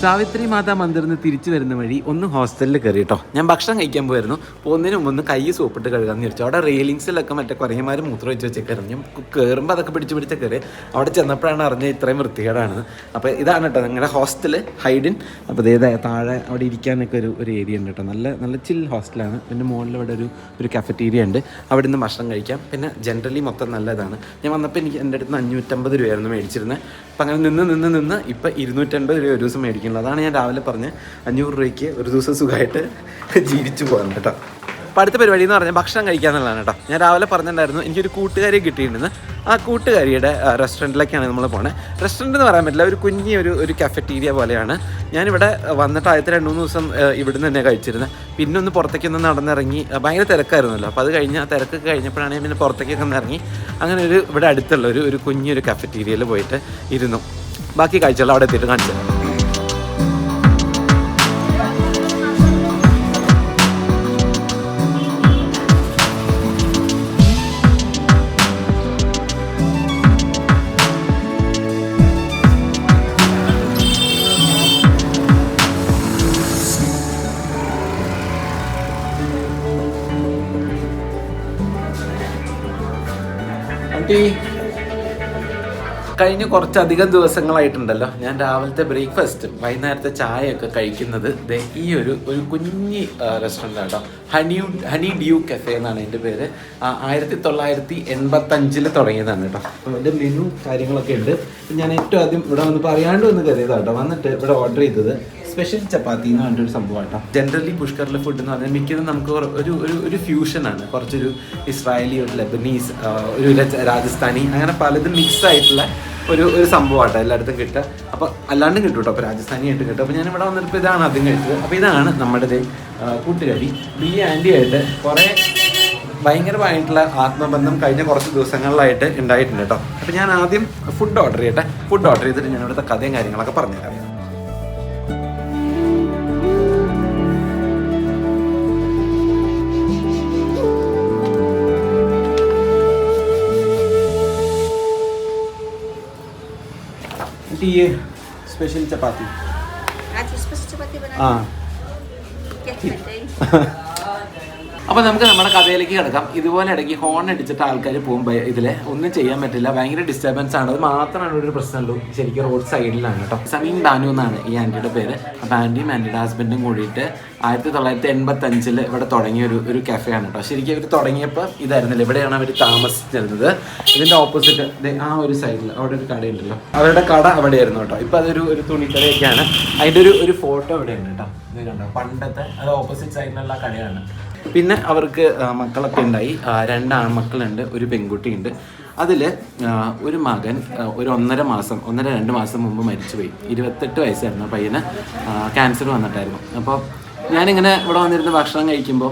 സാവിത്രി മാതാ മന്ദിറിൽ നിന്ന് തിരിച്ചു വരുന്ന വഴി ഒന്ന് ഹോസ്റ്റലിൽ കയറി കേട്ടോ. ഞാൻ ഭക്ഷണം കഴിക്കാൻ പോയിരുന്നു. പോകുന്നതിന് മുമ്പ് ഒന്ന് കൈ സോപ്പിട്ട് കഴുകാമെന്ന് വിചാരിച്ചു. അവിടെ റെയിലിങ്സിലൊക്കെ മറ്റേ കുറേമാർ മൂത്രം വെച്ച് വെച്ചേക്കായിരുന്നു. ഞാൻ കയറുമ്പോൾ അതൊക്കെ പിടിച്ച് കയറി. അവിടെ ചെന്നപ്പോഴാണ് അറിഞ്ഞത് ഇത്രയും വൃത്തികേടാണെന്ന്. അപ്പോൾ ഇതാണ് കേട്ടോ നിങ്ങളുടെ ഹോസ്റ്റൽ ഹൈഡിൻ. അപ്പോൾ ഇതേ താഴെ അവിടെ ഇരിക്കാനൊക്കെ ഒരു ഏരിയ ഉണ്ട് കേട്ടോ. നല്ല ചിൽ ഹോസ്റ്റലാണ്. പിന്നെ മുകളിൽ ഇവിടെ ഒരു കഫറ്റീരിയ ഉണ്ട്, അവിടെ നിന്ന് ഭക്ഷണം കഴിക്കാം. പിന്നെ ജനറലി മൊത്തം നല്ലതാണ്. ഞാൻ വന്നപ്പോൾ എൻ്റെ അടുത്ത് 550 രൂപയായിരുന്നു മേടിച്ചിരുന്നത്. അപ്പം അങ്ങനെ നിന്ന് ഇപ്പം 250 രൂപ ഒരു ദിവസം മേടിക്കുന്നത്. അതാണ് ഞാൻ രാവിലെ പറഞ്ഞ് 500 രൂപയ്ക്ക് ഒരു ദിവസം സുഖമായിട്ട് ജീവിച്ചു പോകാൻ കേട്ടോ. അപ്പോൾ അടുത്ത പരിപാടി എന്ന് പറഞ്ഞാൽ ഭക്ഷണം കഴിക്കുക എന്നുള്ളതാണ് കേട്ടോ. ഞാൻ രാവിലെ പറഞ്ഞിട്ടുണ്ടായിരുന്നു എനിക്കൊരു കൂട്ടുകാരിയെ കിട്ടിയിട്ടുണ്ടെന്ന്. ആ കൂട്ടുകാരിയുടെ റെസ്റ്റോറൻറ്റിലേക്കാണ് നമ്മൾ പോണത്. റെസ്റ്റോറൻറ്റ് എന്ന് പറയാൻ പറ്റില്ല, ഒരു കുഞ്ഞി ഒരു കഫറ്റീരിയ പോലെയാണ്. ഞാനിവിടെ വന്നിട്ട് ആദ്യത്തെ 2-3 ദിവസം ഇവിടുന്ന് തന്നെ കഴിച്ചിരുന്നത്. പിന്നെ ഒന്ന് പുറത്തേക്കൊന്ന് നടന്നിറങ്ങി. ഭയങ്കര തിരക്കായിരുന്നല്ലോ. അപ്പോൾ അത് കഴിഞ്ഞ് ആ തിരക്കൊക്കെ കഴിഞ്ഞപ്പോഴാണ് ഞാൻ പിന്നെ പുറത്തേക്കൊക്കെ ഒന്ന് ഇറങ്ങി. അങ്ങനെ ഇവിടെ അടുത്തുള്ള ഒരു കുഞ്ഞൊരു കഫറ്റീരിയയിൽ പോയിട്ട് ഇരുന്നു. ബാക്കി കാഴ്ചകൾ അവിടെ എത്തിയിട്ട് കാണിച്ചു തരാം. കഴിഞ്ഞ കുറച്ചധികം ദിവസങ്ങളായിട്ടുണ്ടല്ലോ ഞാൻ രാവിലത്തെ ബ്രേക്ക്ഫാസ്റ്റും വൈകുന്നേരത്തെ ചായയൊക്കെ കഴിക്കുന്നത് ഈ ഒരു കുഞ്ഞി റെസ്റ്റോറൻ്റ് ആട്ടോ. ഹണി ഡ്യൂ കഫേ എന്നാണ് എൻ്റെ പേര്. 1985 തുടങ്ങിയതാണ് കേട്ടോ. അപ്പോൾ എൻ്റെ മെനു കാര്യങ്ങളൊക്കെ ഉണ്ട്. ഞാൻ ഏറ്റവും ആദ്യം ഇവിടെ വന്നപ്പോൾ അറിയാണ്ട് വന്ന് കയറിയതാണ് കേട്ടോ. വന്നിട്ട് ഇവിടെ ഓർഡർ ചെയ്തത് സ്പെഷ്യൽ ചപ്പാത്തി എന്ന് പറഞ്ഞൊരു സംഭവം കേട്ടോ. ജനറലി പുഷ്കറിലെ ഫുഡ് എന്ന് പറഞ്ഞാൽ മിക്കതും നമുക്ക് ഒരു ഫ്യൂഷനാണ്. കുറച്ചൊരു ഇസ്രായേലി, ഒരു ലെബനീസ്, ഒരു രാജസ്ഥാനി, അങ്ങനെ പലതും മിക്സ് ആയിട്ടുള്ള ഒരു സംഭവമാട്ടോ എല്ലായിടത്തും കിട്ടുക. അപ്പോൾ അല്ലാണ്ടും കിട്ടും കേട്ടോ. അപ്പോൾ രാജസ്ഥാനിയായിട്ട് കിട്ടും. അപ്പോൾ ഞാൻ ഇവിടെ വന്നിട്ട് ഇതാണ് ആദ്യം കഴിച്ചത്. അപ്പോൾ ഇതാണ് നമ്മുടെ കൂട്ടുകാരി. ഈ ആൻറ്റിയായിട്ട് കുറേ ഭയങ്കരമായിട്ടുള്ള ആത്മബന്ധം കഴിഞ്ഞ കുറച്ച് ദിവസങ്ങളിലായിട്ട് ഉണ്ടായിട്ടുണ്ട് കേട്ടോ. അപ്പോൾ ഞാൻ ആദ്യം ഫുഡ് ഓർഡർ ചെയ്യട്ടെ. ഫുഡ് ഓർഡർ ചെയ്തിട്ട് ഞാൻ ഇവിടുത്തെ കഥയും കാര്യങ്ങളൊക്കെ പറഞ്ഞുതരാം. ये स्पेशल चपाती। आज स्पेशल चपाती बना। हाँ। क्या खाते हैं? അപ്പോൾ നമുക്ക് നമ്മുടെ കഥയിലേക്ക് കിടക്കാം. ഇതുപോലെ ഇടയ്ക്ക് ഹോൺ അടിച്ചിട്ട് ആൾക്കാർ പോകുമ്പോൾ ഇതിൽ ഒന്നും ചെയ്യാൻ പറ്റില്ല. ഭയങ്കര ഡിസ്റ്റർബൻസ് ആണ്. അത് മാത്രമാണ് ഒരു പ്രശ്നമുള്ളൂ. ശരിക്കും റോഡ് സൈഡിലാണ് കേട്ടോ. സമീൻ ബാനു എന്നാണ് ഈ ആൻറ്റിയുടെ പേര്. അപ്പോൾ ആൻറ്റിയും ആൻറ്റിയുടെ ഹസ്ബൻഡും കൂടിയിട്ട് 1985 ഇവിടെ തുടങ്ങിയ ഒരു കഫേയാണ് കേട്ടോ. ശരിക്കും ഇവർ തുടങ്ങിയപ്പോൾ ഇതായിരുന്നില്ല. ഇവിടെയാണ് അവർ താമസിച്ചിരുന്നത്. ഇതിൻ്റെ ഓപ്പോസിറ്റ് ആ ഒരു സൈഡിൽ അവിടെ ഒരു കടയുണ്ടല്ലോ, അവരുടെ കട അവിടെയായിരുന്നു കേട്ടോ. ഇപ്പോൾ അതൊരു തുണിക്കടയൊക്കെയാണ്. അതിൻ്റെ ഒരു ഫോട്ടോ ഇവിടെയുണ്ട് കേട്ടോ. ഇത് കണ്ടോ, പണ്ടത്തെ അത് ഓപ്പോസിറ്റ് സൈഡിലുള്ള കടയാണ്. പിന്നെ അവർക്ക് മക്കളൊക്കെ ഉണ്ടായി. 2 ആൺമക്കളുണ്ട്, ഒരു പെൺകുട്ടിയുണ്ട്. അതിൽ ഒരു മകൻ ഒരു 1.5 മാസം മുമ്പ് മരിച്ചുപോയി. 28 വയസ്സായിരുന്നു പയ്യന്. ക്യാൻസർ വന്നിട്ടായിരുന്നു. അപ്പോൾ ഞാനിങ്ങനെ ഇവിടെ വന്നിരുന്ന് ഭക്ഷണം കഴിക്കുമ്പോൾ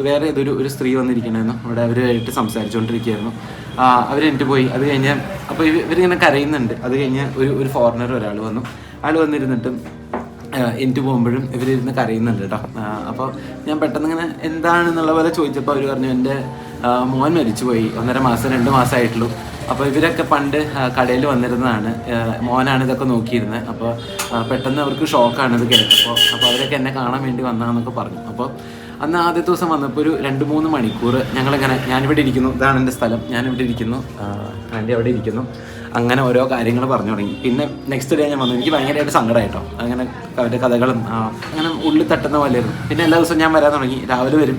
വേറെ ഒരു സ്ത്രീ വന്നിരിക്കണമെന്നു. ഇവിടെ അവരുമായിട്ട് സംസാരിച്ചുകൊണ്ടിരിക്കുകയായിരുന്നു. അവരെനിക്ക് പോയി. അത് കഴിഞ്ഞ് അപ്പോൾ ഇവരിങ്ങനെ കരയുന്നുണ്ട്. അത് കഴിഞ്ഞ് ഒരു ഫോറിനർ ഒരാൾ വന്നു. ആൾ വന്നിരുന്നിട്ടും എനിക്ക് പോകുമ്പോഴും ഇവരിരുന്ന് കരയുന്നുണ്ട് കേട്ടോ. അപ്പോൾ ഞാൻ പെട്ടെന്ന് ഇങ്ങനെ എന്താണെന്നുള്ള പോലെ ചോദിച്ചപ്പോൾ അവർ പറഞ്ഞു എൻ്റെ മോൻ മരിച്ചുപോയി. 1.5 മാസം 2 മാസമായിട്ടുള്ളൂ. അപ്പോൾ ഇവരൊക്കെ പണ്ട് കടയിൽ വന്നിരുന്നതാണ്. മോനാണ് ഇതൊക്കെ നോക്കിയിരുന്നത്. അപ്പോൾ പെട്ടെന്ന് അവർക്ക് ഷോക്കാണ് ഇത് കേട്ടപ്പോൾ. അപ്പോൾ അവരൊക്കെ എന്നെ കാണാൻ വേണ്ടി വന്നതാണെന്നൊക്കെ പറഞ്ഞു. അപ്പോൾ അന്ന് ആദ്യത്തെ ദിവസം വന്നപ്പോൾ ഒരു 2-3 മണിക്കൂർ ഞാനിവിടെ ഇരിക്കുന്നു. ഇതാണ് എൻ്റെ സ്ഥലം. ഞാനിവിടെ ഇരിക്കുന്നു, ആൻറ്റി അവിടെ ഇരിക്കുന്നു. അങ്ങനെ ഓരോ കാര്യങ്ങൾ പറഞ്ഞു തുടങ്ങി. പിന്നെ നെക്സ്റ്റ് ഡേ ഞാൻ വന്നു. എനിക്ക് ഭയങ്കരമായിട്ട് സങ്കടമായിട്ടോ. അങ്ങനെ അവരുടെ കഥകളും അങ്ങനെ ഉള്ളിൽ തട്ടുന്ന പോലെയായിരുന്നു. പിന്നെ എല്ലാ ദിവസവും ഞാൻ വരാൻ തുടങ്ങി. രാവിലെ വരും,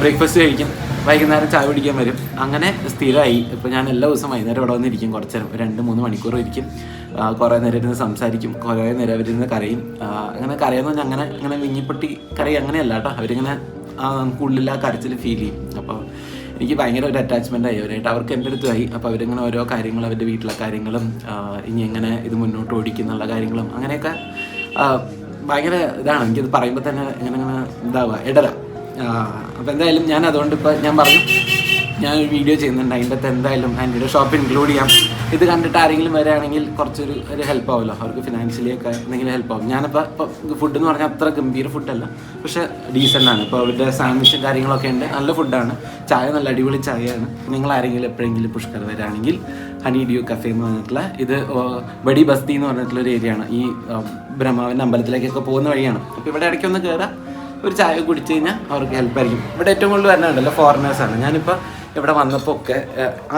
ബ്രേക്ക്ഫാസ്റ്റ് കഴിക്കും, വൈകുന്നേരം ചായ കുടിക്കാൻ വരും. അങ്ങനെ സ്ഥിരമായി. ഇപ്പോൾ ഞാൻ എല്ലാ ദിവസവും വൈകുന്നേരം ഇവിടെ വന്നിരിക്കും. കുറച്ച് നേരം 2-3 മണിക്കൂർ ഇരിക്കും. കുറേ നേരം ഇരുന്ന് സംസാരിക്കും, കുറേ നേരം അവരിരുന്ന് കരയും. അങ്ങനെ കരയെന്ന് പറഞ്ഞാൽ അങ്ങനെ വിങ്ങിപ്പൊട്ടി കരയും അങ്ങനെയല്ല കേട്ടോ. അവരിങ്ങനെ നമുക്ക് ഉള്ളിൽ ആ കരച്ചിൽ ഫീൽ ചെയ്യും. അപ്പോൾ എനിക്ക് ഭയങ്കര ഒരു അറ്റാച്ച്മെൻ്റ് ആയി അവരായിട്ട്. അവർക്ക് എൻ്റെ അടുത്തായി. അപ്പോൾ അവരിങ്ങനെ ഓരോ കാര്യങ്ങളും അവരുടെ വീട്ടിലെ കാര്യങ്ങളും ഇനി എങ്ങനെ ഇത് മുന്നോട്ട് ഓടിക്കുന്നുള്ള കാര്യങ്ങളും അങ്ങനെയൊക്കെ ഭയങ്കര ഇതാണ്. എനിക്കത് പറയുമ്പോൾ തന്നെ ഇങ്ങനെ ഇതാവുക ഇടല. അപ്പോൾ എന്തായാലും ഞാൻ അതുകൊണ്ട് ഇപ്പോൾ ഞാൻ പറഞ്ഞു ഞാനൊരു വീഡിയോ ചെയ്യുന്നുണ്ട്. അതിൻ്റെ അകത്ത് എന്തായാലും ആൻറ്റിയുടെ ഷോപ്പ് ഇൻക്ലൂഡ് ചെയ്യാം. ഇത് കണ്ടിട്ട് ആരെങ്കിലും വരികയാണെങ്കിൽ കുറച്ചൊരു ഹെൽപ്പ് ആവുമല്ലോ, അവർക്ക് ഫിനാൻഷ്യലി ഒക്കെ എന്തെങ്കിലും ഹെൽപ്പ് ആവും. ഞാനിപ്പോൾ ഫുഡ് എന്ന് പറഞ്ഞാൽ അത്ര ഗംഭീര ഫുഡല്ല, പക്ഷേ ഡീസൻ്റ് ആണ്. ഇപ്പോൾ അവരുടെ സാൻഡ്വിച്ചും കാര്യങ്ങളൊക്കെ ഉണ്ട്, നല്ല ഫുഡാണ്. ചായ നല്ല അടിപൊളി ചായയാണ്. നിങ്ങൾ ആരെങ്കിലും എപ്പോഴെങ്കിലും പുഷ്കർ വരികയാണെങ്കിൽ ഹണി ഡ്യൂ കഫേ എന്ന് പറഞ്ഞിട്ടുള്ള ഇത് ബഡി ബസ്തി എന്ന് പറഞ്ഞിട്ടുള്ളൊരു ഏരിയ ആണ്. ഈ ബ്രഹ്മാവിൻ്റെ അമ്പലത്തിലേക്കൊക്കെ പോകുന്ന വഴിയാണ്. അപ്പോൾ ഇവിടെ ഇടയ്ക്കൊന്ന് കയറാം, ഒരു ചായ കുടിച്ച് കഴിഞ്ഞാൽ അവർക്ക് ഹെൽപ്പായിരിക്കും. ഇവിടെ ഏറ്റവും കൂടുതൽ വരുന്നുണ്ടല്ലോ ഫോറിനേഴ്സാണ്. ഞാനിപ്പോൾ ഇവിടെ വന്നപ്പോൾ ഒക്കെ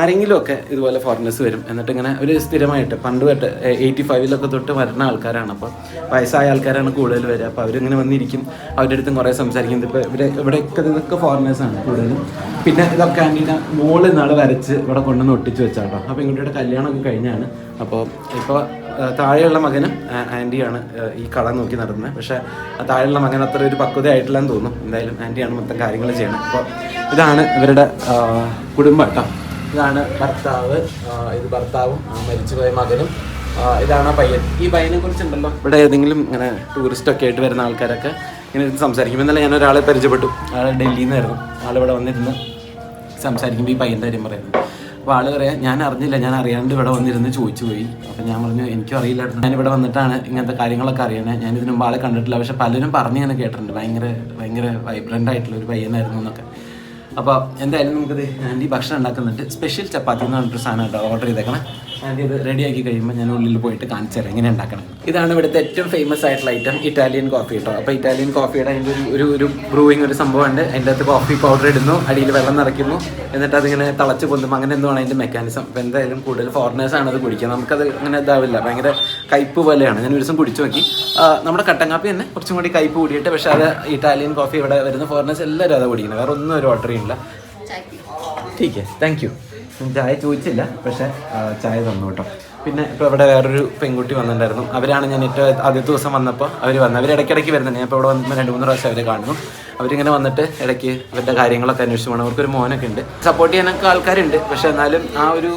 ആരെങ്കിലുമൊക്കെ ഇതുപോലെ ഫോറിനേഴ്സ് വരും. എന്നിട്ട് ഇങ്ങനെ ഒരു സ്ഥിരമായിട്ട് പണ്ട് തൊട്ട് 85 തൊട്ട് വരുന്ന ആൾക്കാരാണ്. അപ്പോൾ വയസ്സായ ആൾക്കാരാണ് കൂടുതൽ വരിക. അപ്പോൾ അവരിങ്ങനെ വന്നിരിക്കും, അവരുടെ അടുത്തും കുറേ സംസാരിക്കും. ഇപ്പോൾ ഇവിടെയൊക്കെ ഇതൊക്കെ ഫോറിനേഴ്സാണ് കൂടുതലും. പിന്നെ ഇതൊക്കെ ആൻറ്റീനെ മോള് നാൾ വരച്ച് ഇവിടെ കൊണ്ടുവന്ന് ഒട്ടിച്ച് വെച്ചാട്ടോ. അപ്പോൾ ഇങ്ങോട്ട് കല്യാണമൊക്കെ കഴിഞ്ഞാണ്. അപ്പോൾ ഇപ്പോൾ താഴെയുള്ള മകനും ആൻറ്റിയാണ് ഈ കട നോക്കി നടന്നത്. പക്ഷേ താഴെയുള്ള മകൻ അത്ര ഒരു പക്വത ആയിട്ടില്ലെന്ന് തോന്നുന്നു. എന്തായാലും ആൻറ്റിയാണ് മൊത്തം കാര്യങ്ങൾ ചെയ്യണം. അപ്പോൾ ഇതാണ് ഇവരുടെ കുടുംബം കേട്ടോ. ഇതാണ് ഭർത്താവ്, ഇത് ഭർത്താവും മരിച്ചുപോയ മകനും, ഇതാണ് ആ പയ്യൻ. ഈ പയ്യനെ കുറിച്ചുണ്ടല്ലോ ഇവിടെ ഏതെങ്കിലും ഇങ്ങനെ ടൂറിസ്റ്റൊക്കെ ആയിട്ട് വരുന്ന ആൾക്കാരൊക്കെ ഇങ്ങനെ സംസാരിക്കും. ഇന്നലെ ഞാൻ ഒരാളെ പരിചയപ്പെട്ടു. ആൾ ഡൽഹിയിൽ നിന്നായിരുന്നു. ആളിവിടെ വന്നിരുന്ന് സംസാരിക്കുമ്പോൾ ഈ പയ്യൻ്റെ കാര്യം പറയുന്നു. അപ്പോൾ ആൾ പറയാം ഞാൻ അറിഞ്ഞില്ല, ഞാൻ അറിയാണ്ട് ഇവിടെ വന്നിരുന്ന് ചോദിച്ചു പോയി. അപ്പോൾ ഞാൻ പറഞ്ഞു എനിക്കും അറിയില്ലായിരുന്നു, ഞാനിവിടെ വന്നിട്ടാണ് ഇങ്ങനത്തെ കാര്യങ്ങളൊക്കെ അറിയണേ. ഞാൻ ഇതിന് മുമ്പ് ആളെ കണ്ടിട്ടില്ല, പക്ഷെ പലരും പറഞ്ഞ് ഞാൻ കേട്ടിട്ടുണ്ട് ഭയങ്കര വൈബ്രൻ്റ് ആയിട്ടുള്ള ഒരു പയ്യനായിരുന്നു എന്നൊക്കെ. അപ്പോൾ എന്തായാലും നമുക്കത് ആൻറ്റി ഭക്ഷണം ഉണ്ടാക്കുന്നുണ്ട്. സ്പെഷ്യൽ ചപ്പാത്തി എന്ന് പറഞ്ഞിട്ടൊരു സാധനം കേട്ടോ ഓർഡർ ചെയ്തേക്കണം. ആൻറ്റി ഇത് റെഡിയാക്കി കഴിയുമ്പോൾ ഞാൻ ഉള്ളിൽ പോയിട്ട് കാണിച്ചു തരാം എങ്ങനെ ഉണ്ടാക്കണം. ഇതാണ് ഇവിടുത്തെ ഏറ്റവും ഫേമസ് ആയിട്ടുള്ള ഐറ്റം, ഇറ്റാലിയൻ കോഫി കേട്ടോ. അപ്പോൾ ഇറ്റാലിയൻ കോഫിയുടെ അതിൻ്റെ ഒരു ബ്രൂയിങ് ഒരു സംഭവമുണ്ട്. അതിൻ്റെ അകത്ത് കോഫി പൗഡർ ഇടുന്നു, അടിയിൽ വെള്ളം നിറയ്ക്കുന്നു, എന്നിട്ട് അതിങ്ങനെ തിളച്ച് പൊന്തും. അങ്ങനെ എന്തുവാണ് അതിൻ്റെ മെക്കാനിസം. അപ്പോൾ എന്തായാലും കൂടുതൽ ഫോറിനേഴ്സാണ് അത് കുടിക്കുക. നമുക്കത് അങ്ങനെ ഇതാവില്ല, ഭയങ്കര കയ്പ്പ് പോലെയാണ്. ഞാൻ ഒരു ദിവസം കുടിച്ചു നോക്കി. നമ്മുടെ കട്ടൻ കാപ്പി തന്നെ കുറച്ചും കൂടി കയ്പ്പ് കൂടിയിട്ട്, പക്ഷേ അത് ഇറ്റാലിയൻ കോഫി ഇവിടെ വരുന്ന ഫോറിനേഴ്സ് എല്ലാവരും അത് കുടിക്കുന്നത്, വേറെ ഒന്നും ഒരു ഓർഡർ ചെയ്യില്ല. ടീക്കേ, താങ്ക് യു. ചായ ചോദിച്ചില്ല, പക്ഷേ ചായ തന്നു കേട്ടോ. പിന്നെ ഇപ്പോൾ ഇവിടെ വേറൊരു പെൺകുട്ടി വന്നിട്ടുണ്ടായിരുന്നു. അവരാണ് ഞാൻ ഏറ്റവും ആദ്യത്തെ ദിവസം വന്നപ്പോൾ അവർ ഇടയ്ക്കിടയ്ക്ക് വരുന്നുണ്ട്. ഞാൻ ഇപ്പോൾ ഇവിടെ വന്നപ്പോൾ 2-3 പ്രാവശ്യം അവരെ കാണുന്നു. അവരിങ്ങനെ വന്നിട്ട് ഇടയ്ക്ക് അവരുടെ കാര്യങ്ങളൊക്കെ അന്വേഷിച്ച് പോകണം. അവർക്കൊരു മോനൊക്കെ ഉണ്ട്, സപ്പോർട്ട് ചെയ്യാനൊക്കെ ആൾക്കാരുണ്ട്. പക്ഷേ എന്നാലും ആ ഒരു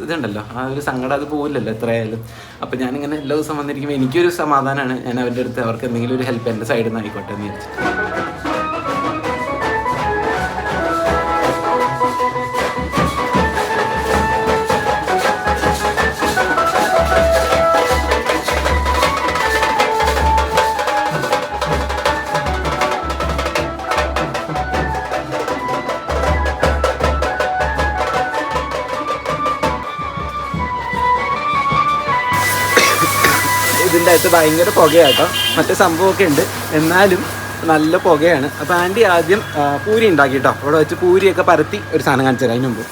ഇതുണ്ടല്ലോ, ആ ഒരു സങ്കടം അത് പോകില്ലല്ലോ എത്രയായാലും. അപ്പോൾ ഞാനിങ്ങനെ എല്ലാ ദിവസം വന്നിരിക്കുമ്പോൾ എനിക്കൊരു സമാധാനമാണ്. ഞാൻ അവരുടെ അടുത്ത് അവർക്ക് എന്തെങ്കിലും ഒരു ഹെൽപ്പ് എൻ്റെ സൈഡിൽ നിന്ന് ആയിക്കോട്ടെ എന്ന് വിചാരിച്ചു. ഇതിൻ്റെ അകത്ത് ഭയങ്കര പുകയാട്ടോ, മറ്റേ സംഭവമൊക്കെ ഉണ്ട്, എന്നാലും നല്ല പുകയാണ്. അപ്പോൾ ആൻറ്റി ആദ്യം പൂരി ഉണ്ടാക്കി കേട്ടോ. അവിടെ വെച്ച് പൂരിയൊക്കെ പരത്തി ഒരു സാധനം കാണിച്ചു തരാം. അതിന് മുമ്പ്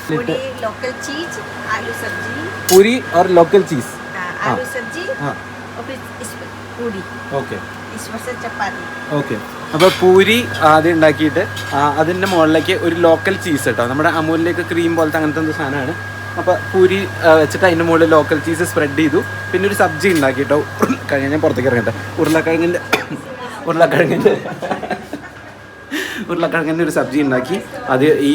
पूरी लोकल चीज, आलू सब्जी, പൂരി ഓർ ലോക്കൽ ചീസ്, आलू सब्जी और फिर पूरी, ഓക്കെ इसमें से चपाती. ഓക്കെ. അപ്പോൾ പൂരി ആദ്യം ഉണ്ടാക്കിയിട്ട് അതിൻ്റെ മുകളിലേക്ക് ഒരു ലോക്കൽ ചീസ് കേട്ടോ, നമ്മുടെ അമൂലിലേക്ക് ക്രീം പോലത്തെ അങ്ങനത്തെ എന്തോ സാധനമാണ്. അപ്പോൾ പൂരി വെച്ചിട്ട് അതിൻ്റെ മുകളിൽ ലോക്കൽ ചീസ് സ്പ്രെഡ് ചെയ്തു. പിന്നെ ഒരു സബ്ജി ഉണ്ടാക്കി കേട്ടോ. ഞാൻ പുറത്തേക്ക് ഇറങ്ങട്ടെ. ഉരുളക്കിഴങ്ങിൻ്റെ ഒരു സബ്ജി ഉണ്ടാക്കി അത് ഈ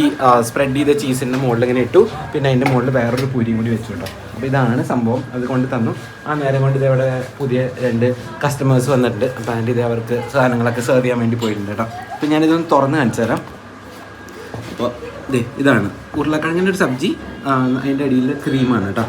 സ്പ്രെഡ് ചെയ്ത ചീസിൻ്റെ മുകളിൽ ഇങ്ങനെ ഇട്ടു. പിന്നെ അതിൻ്റെ മുകളിൽ വേറൊരു പൂരിയും കൂടി വെച്ചു കേട്ടോ. അപ്പോൾ ഇതാണ് സംഭവം. അത് കൊണ്ട് തന്നു. ആ നേരം കൊണ്ട് ഇതേവിടെ പുതിയ 2 കസ്റ്റമേഴ്സ് വന്നിട്ടുണ്ട്. അപ്പോൾ ആൻറ്റി ഇത് അവർക്ക് സാധനങ്ങളൊക്കെ സെർവ് ചെയ്യാൻ വേണ്ടി പോയിട്ടുണ്ട് കേട്ടോ. അപ്പോൾ ഞാനിതൊന്ന് തുറന്ന് കാണിച്ചു തരാം. അപ്പോൾ ഇതാണ് ഉരുളക്കിഴങ്ങിൻ്റെ ഒരു സബ്ജി, അതിൻ്റെ അടിയിൽ ക്രീമാണ് കേട്ടോ,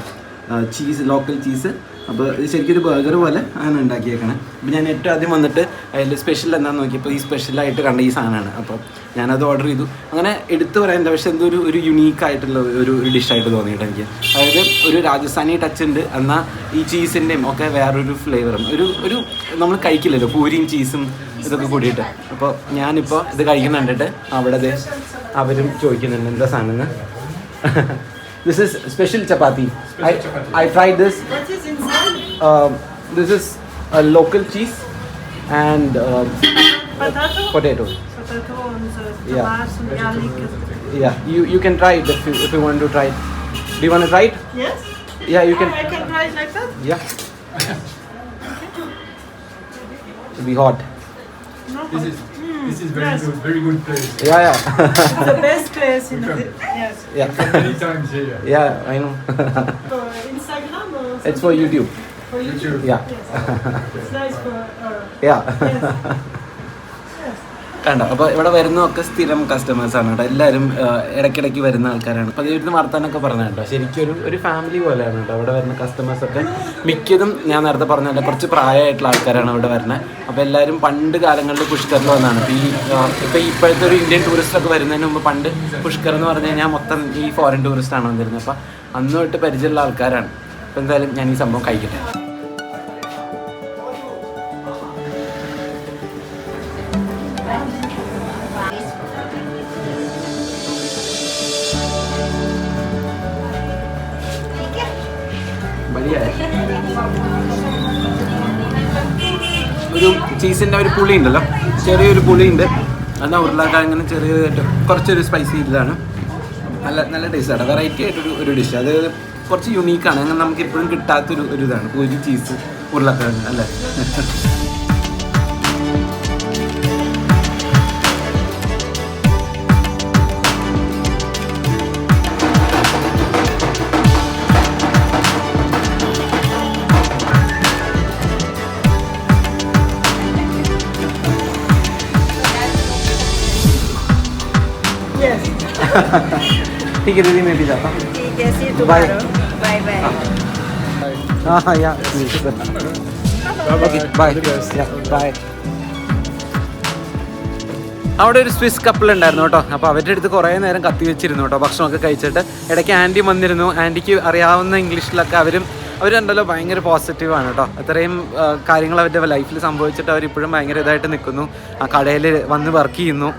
ചീസ്, ലോക്കൽ ചീസ്. അപ്പോൾ ഇത് ശരിക്കും ഒരു ബർഗർ പോലെ ആണ് ഉണ്ടാക്കിയേക്കണേ. അപ്പോൾ ഞാൻ ഏറ്റവും ആദ്യം വന്നിട്ട് അതിൽ സ്പെഷ്യൽ എന്താണെന്ന് നോക്കിയപ്പോൾ ഈ സ്പെഷ്യലായിട്ട് കണ്ട ഈ സാധനമാണ്. അപ്പോൾ ഞാനത് ഓർഡർ ചെയ്തു. അങ്ങനെ എടുത്തു പറയാൻ പക്ഷേ എന്തോ ഒരു യുണീക്കായിട്ടുള്ള ഒരു ഡിഷായിട്ട് തോന്നിയിട്ട് എനിക്ക്. അതായത് ഒരു രാജസ്ഥാനി ടച്ച് ഉണ്ട്, എന്നാൽ ഈ ചീസിൻ്റെയും ഒക്കെ വേറൊരു ഫ്ലേവറും ഒരു നമ്മൾ കഴിക്കില്ലല്ലോ പൂരിയും ചീസും ഇതൊക്കെ കൂടിയിട്ട്. അപ്പോൾ ഞാനിപ്പോൾ ഇത് കഴിക്കുന്നുണ്ടിട്ട് അവിടെ അവരും ചോദിക്കുന്നുണ്ട് എന്താ സാധനം. This is special chapati. I tried this. What is inside? This is a local cheese and Potato? Potato and Yeah. tomato and garlic. Yeah, you can try it if you want to try it. Do you want to try it? Yes? Yeah, you can. I can try it like that? Yeah. It'll be hot. No. Yes. very good place. Yeah, yeah. It's the best place in the... Yes. Yeah. Many times here. Yeah, I know. For Instagram or something? It's for YouTube. For YouTube? Yeah. Yes. It's nice for... Yeah. yes. കണ്ടോ, അപ്പോൾ ഇവിടെ വരുന്നതൊക്കെ സ്ഥിരം കസ്റ്റമേഴ്സാണ് കേട്ടോ. എല്ലാവരും ഇടയ്ക്കിടയ്ക്ക് വരുന്ന ആൾക്കാരാണ്. അപ്പോൾ ഇവിടുന്ന് വർത്താനൊക്കെ പറഞ്ഞ കേട്ടോ, ശരിക്കും ഒരു ഫാമിലി പോലെയാണ് കേട്ടോ ഇവിടെ വരുന്ന കസ്റ്റമേഴ്സൊക്കെ. മിക്കതും ഞാൻ നേരത്തെ പറഞ്ഞ കുറച്ച് പ്രായമായിട്ടുള്ള ആൾക്കാരാണ് ഇവിടെ വരുന്നത്. അപ്പോൾ എല്ലാവരും പണ്ട് കാലങ്ങളിൽ പുഷ്കറിൽ വന്നതാണ്. ഇപ്പോൾ ഇപ്പോഴത്തെ ഒരു ഇന്ത്യൻ ടൂറിസ്റ്റൊക്കെ വരുന്നതിന് മുമ്പ് പണ്ട് പുഷ്കർ എന്ന് പറഞ്ഞു കഴിഞ്ഞാൽ മൊത്തം ഈ ഫോറിൻ ടൂറിസ്റ്റാണ് വന്നിരുന്നത്. അപ്പോൾ അന്ന് തൊട്ട് പരിചയമുള്ള ആൾക്കാരാണ്. അപ്പോൾ എന്തായാലും ഞാൻ ഈ സംഭവം കഴിക്കട്ടെ. ഒരു ചീസിൻ്റെ ഒരു പുളി ഉണ്ടല്ലോ, ചെറിയൊരു പുളിയുണ്ട്. എന്നാൽ ഉരുളക്കിഴങ്ങിന് ചെറിയതായിട്ട് കുറച്ചൊരു സ്പൈസി ഇതാണ്. നല്ല ടേസ്റ്റാണ്. വെറൈറ്റി ആയിട്ടൊരു ഡിഷ്. അത് കുറച്ച് യുണീക്കാണ്. അങ്ങനെ നമുക്ക് എപ്പോഴും കിട്ടാത്തൊരു ഇതാണ് പുളി, ചീസ്, ഉരുളക്കിഴങ്ങ് അല്ലേ. ठीक है दीदी, मैं भी जाता हूँ. ठीक है, see you tomorrow. Bye bye. हाँ या ഓക്കെ ബൈ. ബൈ. അവിടെ ഒരു സ്വിസ് കപ്പിൾ ഉണ്ടായിരുന്നു കേട്ടോ. അപ്പോൾ അവരുടെ അടുത്ത് കുറേ നേരം കത്തി വെച്ചിരുന്നു കേട്ടോ, ഭക്ഷണമൊക്കെ കഴിച്ചിട്ട്. ഇടയ്ക്ക് ആൻറ്റി വന്നിരുന്നു. ആൻറ്റിക്ക് അറിയാവുന്ന ഇംഗ്ലീഷിലൊക്കെ അവരുണ്ടല്ലോ ഭയങ്കര പോസിറ്റീവാണ് കേട്ടോ. അത്രയും കാര്യങ്ങൾ അവരുടെ ലൈഫിൽ സംഭവിച്ചിട്ട് അവരിപ്പോഴും ഭയങ്കര ഇതായിട്ട് നിൽക്കുന്നു. ആ കടയിൽ വന്ന് വർക്ക് ചെയ്യുന്നു,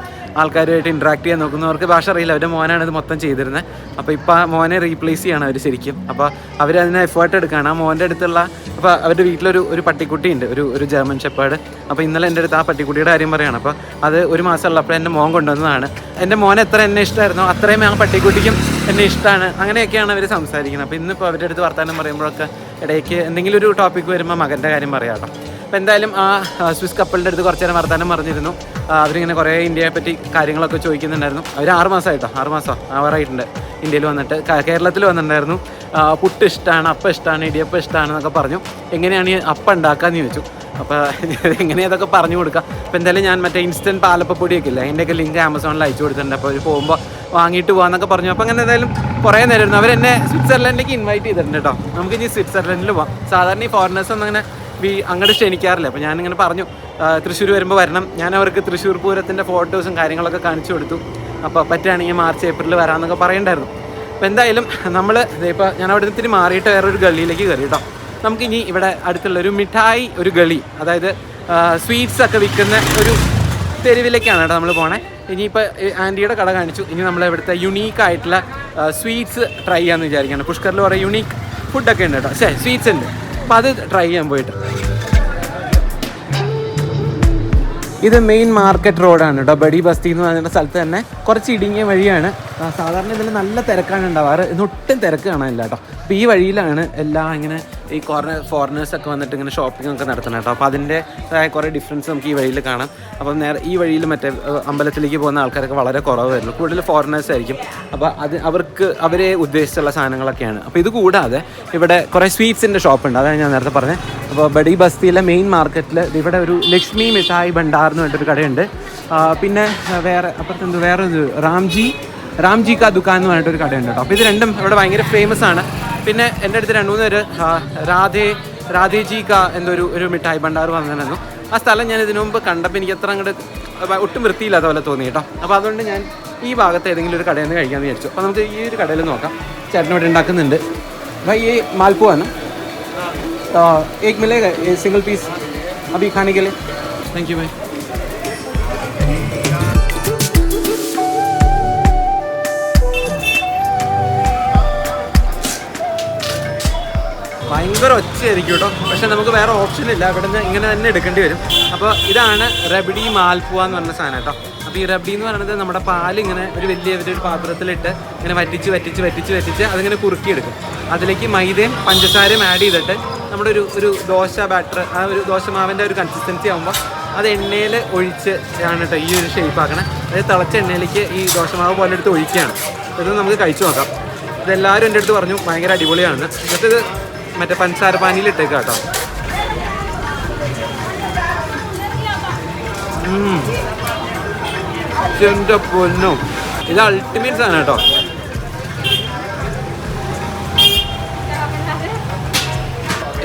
ആൾക്കാരുമായിട്ട് ഇൻട്രാക്ട് ചെയ്യാൻ നോക്കുന്നു. അവർക്ക് ഭാഷ അറിയില്ല, അവരുടെ മോനാണ് ഇത് മൊത്തം ചെയ്തിരുന്നത്. അപ്പോൾ ഇപ്പോൾ ആ മോനെ റീപ്ലേസ് ചെയ്യാണ് അവർ ശരിക്കും. അപ്പോൾ അവരതിന് എഫേർട്ട് എടുക്കുകയാണ്. ആ മോൻ്റെ അടുത്തുള്ള, അപ്പോൾ അവരുടെ വീട്ടിലൊരു പട്ടിക്കുട്ടി ഉണ്ട്, ഒരു ജർമ്മൻ ഷെപ്പേർഡ്. അപ്പോൾ ഇന്നലെ എൻ്റെ അടുത്ത് ആ പട്ടിക്കുട്ടിയുടെ കാര്യം പറയുകയാണ്. അപ്പോൾ അത് ഒരു മാസമുള്ളപ്പോൾ എൻ്റെ മോൻ കൊണ്ടുവന്നതാണ്. എൻ്റെ മോനെ എത്ര എന്നെ ഇഷ്ടമായിരുന്നോ അത്രയും ആ പട്ടിക്കുട്ടിക്കും എന്നെ ഇഷ്ടമാണ്. അങ്ങനെയൊക്കെയാണ് അവർ സംസാരിക്കുന്നത്. അപ്പോൾ ഇന്നിപ്പോൾ അവരുടെ അടുത്ത് വർത്താനം പറയുമ്പോഴൊക്കെ ഇടയ്ക്ക് എന്തെങ്കിലും ഒരു ടോപ്പിക്ക് വരുമ്പോൾ മകൻ്റെ കാര്യം പറയാം കേട്ടോ. അപ്പോൾ എന്തായാലും ആ സ്വിസ് കപ്പിളിൻ്റെ അടുത്ത് കുറച്ച് നേരം വർത്താനം പറഞ്ഞിരുന്നു. അവരിങ്ങനെ കുറേ ഇന്ത്യയെ പറ്റി കാര്യങ്ങളൊക്കെ ചോദിക്കുന്നുണ്ടായിരുന്നു. അവർ 6 മാസം ആവാറായിട്ടുണ്ട് ഇന്ത്യയിൽ വന്നിട്ട്. കേരളത്തിൽ വന്നിട്ടുണ്ടായിരുന്നു. പുട്ട് ഇഷ്ടമാണ്, അപ്പം ഇഷ്ടമാണ്, ഇടിയപ്പം ഇഷ്ടമാണെന്നൊക്കെ പറഞ്ഞു. എങ്ങനെയാണ് ഈ അപ്പം ഉണ്ടാക്കാമെന്ന് ചോദിച്ചു. അപ്പോൾ എങ്ങനെയതൊക്കെ പറഞ്ഞു കൊടുക്കാം. അപ്പോൾ എന്തായാലും ഞാൻ മറ്റേ ഇൻസ്റ്റൻറ്റ് പാലപ്പപ്പൊടിയൊക്കെ ഇല്ല, അതിൻ്റെയൊക്കെ ലിങ്ക് ആമസോണിൽ അയച്ചു കൊടുത്തിട്ടുണ്ട്. അപ്പോൾ അവർ പോകുമ്പോൾ വാങ്ങിയിട്ട് പോകാമെന്നൊക്കെ പറഞ്ഞു. അപ്പോൾ അങ്ങനെ എന്തായാലും കുറേ നേരമായിരുന്നു. അവരെന്നെ സ്വിറ്റ്സർലൻഡിലേക്ക് ഇൻവൈറ്റ് ചെയ്തിട്ടുണ്ട് കേട്ടോ. നമുക്കിനി സ്വിറ്റ്സർലൻഡിൽ പോകാം. സാധാരണ ഈ ഫോറിനേഴ്സ് ഒന്നും അങ്ങനെ അങ്ങോട്ട് ക്ഷണിക്കാറില്ല. അപ്പോൾ ഞാനിങ്ങനെ പറഞ്ഞു തൃശ്ശൂർ വരുമ്പോൾ വരണം. ഞാൻ അവർക്ക് തൃശ്ശൂർ പൂരത്തിൻ്റെ ഫോട്ടോസും കാര്യങ്ങളൊക്കെ കാണിച്ചു കൊടുത്തു. അപ്പോൾ പറ്റുകയാണെങ്കിൽ മാർച്ച് ഏപ്രിൽ വരാമെന്നൊക്കെ പറയണ്ടായിരുന്നു. അപ്പോൾ എന്തായാലും നമ്മൾ ഇപ്പോൾ ഞാൻ അവിടെ നിന്ന് മാറിയിട്ട് വേറൊരു ഗള്ളിയിലേക്ക് കയറി കേട്ടോ. നമുക്കിനി ഇവിടെ അടുത്തുള്ളൊരു മിഠായി ഒരു ഗളി, അതായത് സ്വീറ്റ്സ് ഒക്കെ വിൽക്കുന്ന ഒരു തെരുവിലേക്കാണ് കേട്ടോ നമ്മൾ പോണേ. ഇനിയിപ്പോൾ ആൻറ്റിയുടെ കട കാണിച്ചു. ഇനി നമ്മൾ ഇവിടുത്തെ യുണീക്കായിട്ടുള്ള സ്വീറ്റ്സ് ട്രൈ ചെയ്യാമെന്ന് വിചാരിക്കുകയാണ്. പുഷ്കറിൽ കുറേ യുണീക്ക് ഫുഡൊക്കെ ഉണ്ട് കേട്ടോ, സ്വീറ്റ്സ് ഉണ്ട്. അപ്പോൾ അത് ട്രൈ ചെയ്യാൻ പോയിട്ട്. ഇത് മെയിൻ മാർക്കറ്റ് റോഡാണ് കേട്ടോ. ബഡി ബസ്തി എന്ന് പറയുന്ന സ്ഥലത്ത് തന്നെ കുറച്ച് ഇടുങ്ങിയ വഴിയാണ്. സാധാരണ ഇതിൽ നല്ല തിരക്കാണ് ഉണ്ടാവാറ്. ഇന്നൊട്ടും തിരക്ക് കാണാനില്ല കേട്ടോ. അപ്പോൾ ഈ വഴിയിലാണ് എല്ലാം ഇങ്ങനെ ഈ ഫോറിനേഴ്സൊക്കെ വന്നിട്ട് ഇങ്ങനെ ഷോപ്പിംഗ് ഒക്കെ നടത്തണം കേട്ടോ. അപ്പോൾ അതിൻ്റെതായ കുറേ ഡിഫറൻസ് നമുക്ക് ഈ വഴിയിൽ കാണാം. അപ്പം നേരെ ഈ വഴിയിൽ മറ്റേ അമ്പലത്തിലേക്ക് പോകുന്ന ആൾക്കാരൊക്കെ വളരെ കുറവ് വരുന്നു. കൂടുതൽ ഫോറിനേഴ്സ് ആയിരിക്കും. അപ്പോൾ അവരെ ഉദ്ദേശിച്ചുള്ള സാധനങ്ങളൊക്കെയാണ്. അപ്പോൾ ഇത് കൂടാതെ ഇവിടെ കുറേ സ്വീറ്റ്സിൻ്റെ ഷോപ്പുണ്ട്, അതാണ് ഞാൻ നേരത്തെ പറഞ്ഞത്. അപ്പോൾ ബഡി ബസ്തിയിലെ മെയിൻ മാർക്കറ്റിൽ ഇവിടെ ഒരു ലക്ഷ്മി മിഠായി ഭണ്ഡാർ എന്ന് പറഞ്ഞിട്ടൊരു കടയുണ്ട്. പിന്നെ വേറെ അപ്പുറത്ത് വേറൊരു രാംജി കാ ദുക്കാൻ എന്ന് പറഞ്ഞിട്ടൊരു കടയുണ്ട് കേട്ടോ. അപ്പോൾ ഇത് രണ്ടും ഇവിടെ ഭയങ്കര ഫേമസ് ആണ്. പിന്നെ എൻ്റെ അടുത്ത് 2-3 പേര് രാധേജി കാ ഒരു മിഠായി ഭണ്ഡാർ വന്നിരുന്നു. ആ സ്ഥലം ഞാൻ ഇതിനു മുമ്പ് കണ്ടപ്പോൾ എനിക്ക് അത്ര അങ്ങോട്ട് ഒട്ടും വൃത്തിയില്ലാത്ത പോലെ തോന്നി കേട്ടോ. അപ്പോൾ അതുകൊണ്ട് ഞാൻ ഈ ഭാഗത്ത് ഏതെങ്കിലും ഒരു കടയിൽ നിന്ന് കഴിക്കാമെന്ന് വിചാരിച്ചു. അപ്പോൾ നമുക്ക് ഈ ഒരു കടയിൽ നോക്കാം. ചേട്ടനോട് ഉണ്ടാക്കുന്നുണ്ട്. भाई ये मालपुआ ना, एक मिलेगा ये सिंगल पीस अभी खाने के लिए. थैंक यू भाई. ഭയങ്കര ഒച്ചയായിരിക്കും കേട്ടോ. പക്ഷെ നമുക്ക് വേറെ ഓപ്ഷൻ ഇല്ല, ഇവിടെ നിന്ന് ഇങ്ങനെ തന്നെ എടുക്കേണ്ടി വരും. അപ്പോൾ ഇതാണ് റബഡി മാൽപ്പുവ എന്ന് പറഞ്ഞ സാധനം കേട്ടോ. അപ്പോൾ ഈ റബഡി എന്ന് പറയുന്നത് നമ്മുടെ പാലിങ്ങനെ ഒരു വലിയൊരു പാത്രത്തിലിട്ട് ഇങ്ങനെ വറ്റിച്ച് അതിങ്ങനെ കുറുക്കിയെടുക്കും. അതിലേക്ക് മൈദയും പഞ്ചസാരയും ആഡ് ചെയ്തിട്ട് നമ്മുടെ ഒരു ദോശ ബാറ്റർ, ആ ഒരു ദോശമാവിൻ്റെ ഒരു കൺസിസ്റ്റൻസി ആകുമ്പോൾ അത് എണ്ണയിൽ ഒഴിച്ച് ആണ് കേട്ടോ ഈ ഒരു ഷേപ്പ് ആക്കണം. അതായത് തിളച്ച എണ്ണയിലേക്ക് ഈ ദോശമാവ് പോലെ എടുത്ത് ഒഴിക്കുകയാണ്. ഇത് നമുക്ക് കഴിച്ചു നോക്കാം. ഇതെല്ലാവരും എൻ്റെ അടുത്ത് പറഞ്ഞു ഭയങ്കര അടിപൊളിയാണ്. എന്നിട്ട് ഇത് മറ്റേ പഞ്ചസാര പാനിയിൽ ഇട്ടേക്കാം കേട്ടോ. എൻ്റെ പൊന്നോ, ഇത് അൾട്ടിമേറ്റ് സാധനം കേട്ടോ.